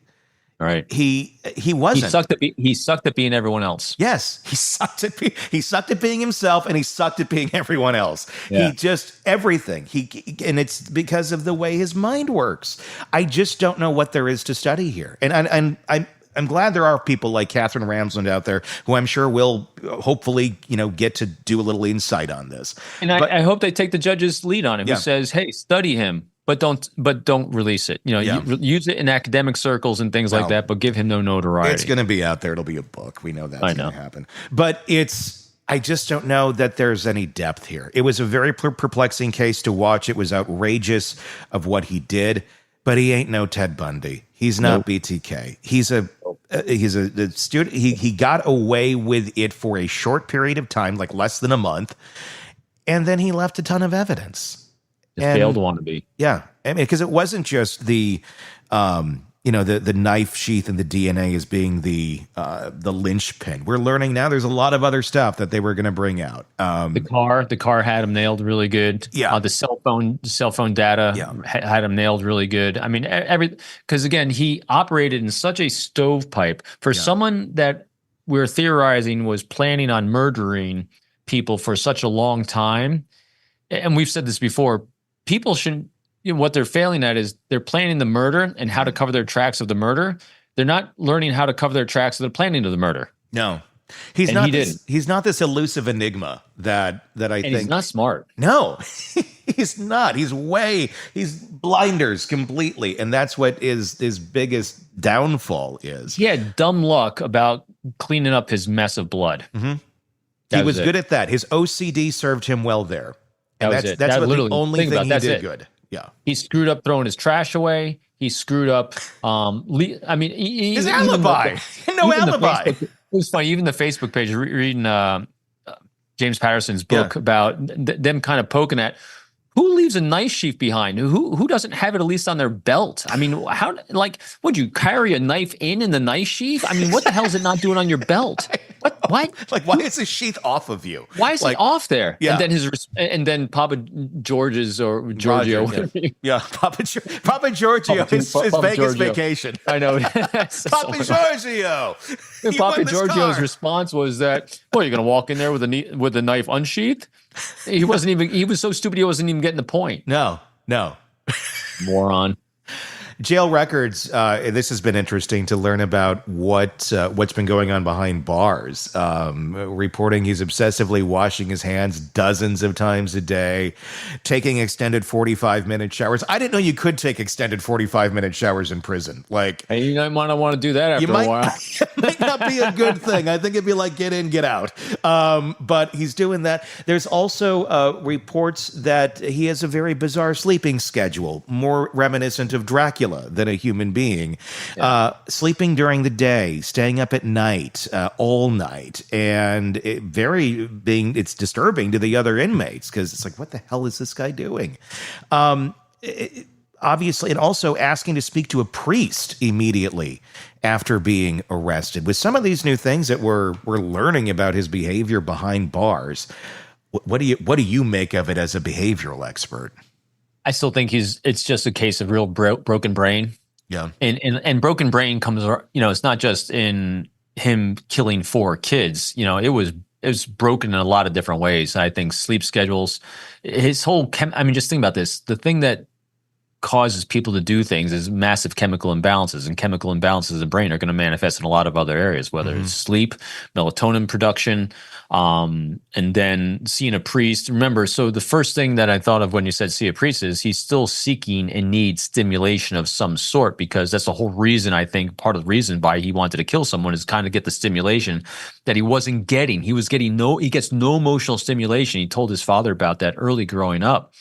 All right. He wasn't. He sucked at being everyone else. Yes, he sucked at being himself, and he sucked at being everyone else. Yeah. He just everything. And it's because of the way his mind works. I just don't know what there is to study here. And I'm glad there are people like Catherine Ramsland out there who I'm sure will hopefully, get to do a little insight on this. And I hope they take the judge's lead on him, who says, "Hey, study him, but don't release it. Use it in academic circles and things like that, but give him no notoriety." It's going to be out there. It'll be a book. We know that's going to happen. But I just don't know that there's any depth here. It was a very perplexing case to watch. It was outrageous of what he did, but he ain't no Ted Bundy. He's not BTK. He's a student. He got away with it for a short period of time, like less than a month, and then he left a ton of evidence. Failed wannabe. Yeah, I mean, because it wasn't just the knife sheath and the DNA as being the linchpin. We're learning now there's a lot of other stuff that they were going to bring out. The car had him nailed really good. Yeah. The cell phone data had him nailed really good. I mean, because again, he operated in such a stovepipe for someone that we're theorizing was planning on murdering people for such a long time. And we've said this before, people shouldn't, what they're failing at is they're planning the murder and how to cover their tracks of the murder. They're not learning how to cover their tracks of the planning of the murder. No, he's not this elusive enigma that I think. He's not smart. No, he's not. He's blinders completely. And that's what his biggest downfall is. He had dumb luck about cleaning up his mess of blood. Mm-hmm. He was good at that. His OCD served him well there. And that's the only thing he did good. Yeah, he screwed up throwing his trash away. He screwed up. His alibi. No alibi. It was funny. Even the Facebook page, reading James Patterson's book about them kind of poking at who leaves a knife sheath behind. Who doesn't have it at least on their belt? I mean, how? Like, would you carry a knife in the knife sheath? I mean, what the hell is it not doing on your belt? What? Like, why is the sheath off of you? Why is it off there? Yeah. And then Papa George's or Giorgio. Papa Giorgio. His Vegas vacation. I know. Papa Giorgio. Papa Giorgio's response was that, "Well, you're going to walk in there with the knife unsheathed." He was so stupid he wasn't even getting the point. No. Moron. Jail records. This has been interesting to learn about what's been going on behind bars. Reporting he's obsessively washing his hands dozens of times a day, taking extended 45-minute showers. I didn't know you could take extended 45-minute showers in prison. Like, hey, you might not want to do that after a while. It might not be a good thing. I think it'd be like get in, get out. But he's doing that. There's also reports that he has a very bizarre sleeping schedule, more reminiscent of Dracula Dracula than a human being. Sleeping during the day, staying up at night, all night, and it's disturbing to the other inmates because it's like, what the hell is this guy doing? Obviously, and also asking to speak to a priest immediately after being arrested. With some of these new things that we're learning about his behavior behind bars, what do you make of it as a behavioral expert? I still think it's just a case of real broken brain. Yeah. And broken brain comes, it's not just in him killing 4 kids. It was broken in a lot of different ways. I think sleep schedules, his whole just think about this. The thing that causes people to do things is massive chemical imbalances, and chemical imbalances in the brain are going to manifest in a lot of other areas, whether it's sleep, melatonin production, and then seeing a priest. Remember, so the first thing that I thought of when you said see a priest is he's still seeking and needs stimulation of some sort, because that's the whole reason, I think, part of the reason why he wanted to kill someone is kind of get the stimulation that he wasn't getting. He gets no emotional stimulation. He told his father about that early growing up.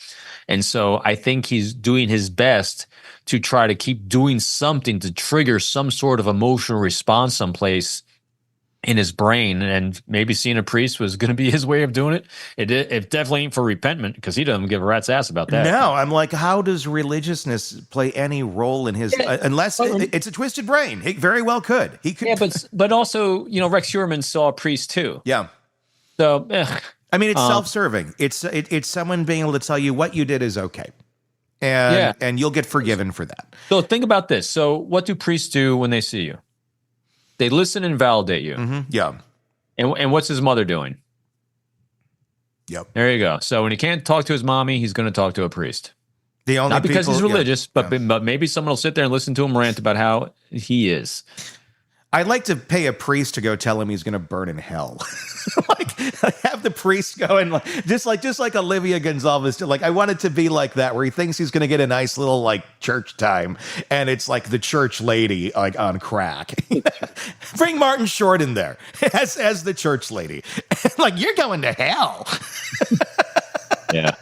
And so I think he's doing his best to try to keep doing something to trigger some sort of emotional response someplace in his brain. And maybe seeing a priest was going to be his way of doing it. It definitely ain't for repentment, because he doesn't give a rat's ass about that. No, I'm like, how does religiousness play any role in his, unless it's a twisted brain? He very well could. He could. Yeah, but also, Rex Heuermann saw a priest too. Yeah. So, I mean, it's self-serving. It's someone being able to tell you what you did is okay, and you'll get forgiven for that. So think about this. So what do priests do when they see you? They listen and validate you. Mm-hmm. Yeah. And what's his mother doing? Yep. There you go. So when he can't talk to his mommy, he's going to talk to a priest. Not because he's religious, but maybe someone will sit there and listen to him rant about how he is. I'd like to pay a priest to go tell him he's going to burn in hell. like have the priest go and just like Olivia Gonzalez. I want it to be like that, where he thinks he's going to get a nice little church time, and it's like the church lady on crack. Bring Martin Short in there as the church lady. You're going to hell. Yeah.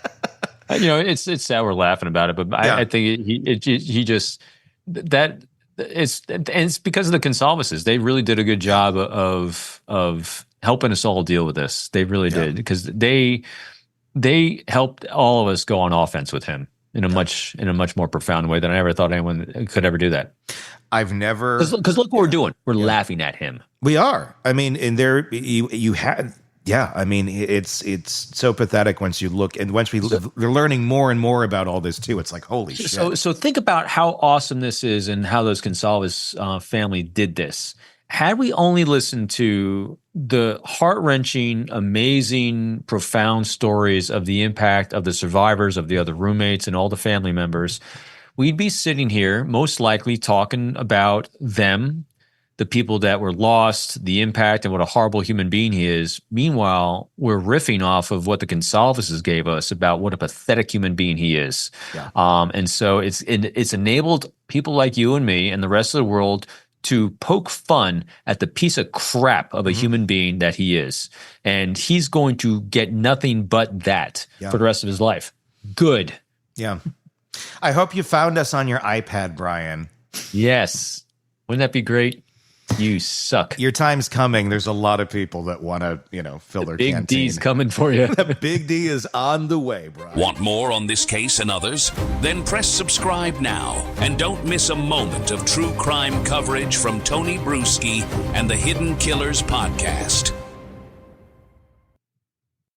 It's sad we're laughing about it, but I think he just that. It's because of the Gonzalez's. They really did a good job of helping us all deal with this. They really did, because they helped all of us go on offense with him in a much more profound way than I ever thought anyone could ever do that. I've never, because look what we're doing. We're laughing at him. We are. I mean, in there you had. Yeah, I mean, it's so pathetic once you look, and once we're learning more and more about all this too. It's like, holy shit. So think about how awesome this is, and how those Gonzalez family did this. Had we only listened to the heart-wrenching, amazing, profound stories of the impact of the survivors, of the other roommates, and all the family members, we'd be sitting here most likely talking about them, the people that were lost, the impact, and what a horrible human being he is. Meanwhile, we're riffing off of what the Gonzalez's gave us about what a pathetic human being he is. Yeah. And so it's enabled people like you and me and the rest of the world to poke fun at the piece of crap of a human being that he is. And he's going to get nothing but that for the rest of his life. Good. Yeah. I hope you found us on your iPad, Bryan. Yes. Wouldn't that be great? You suck. Your time's coming. There's a lot of people that want to, fill their Big canteen. D's coming for you. The Big D is on the way, Bryan. Want more on this case and others? Then press subscribe now and don't miss a moment of true crime coverage from Tony Brueski and the Hidden Killers podcast.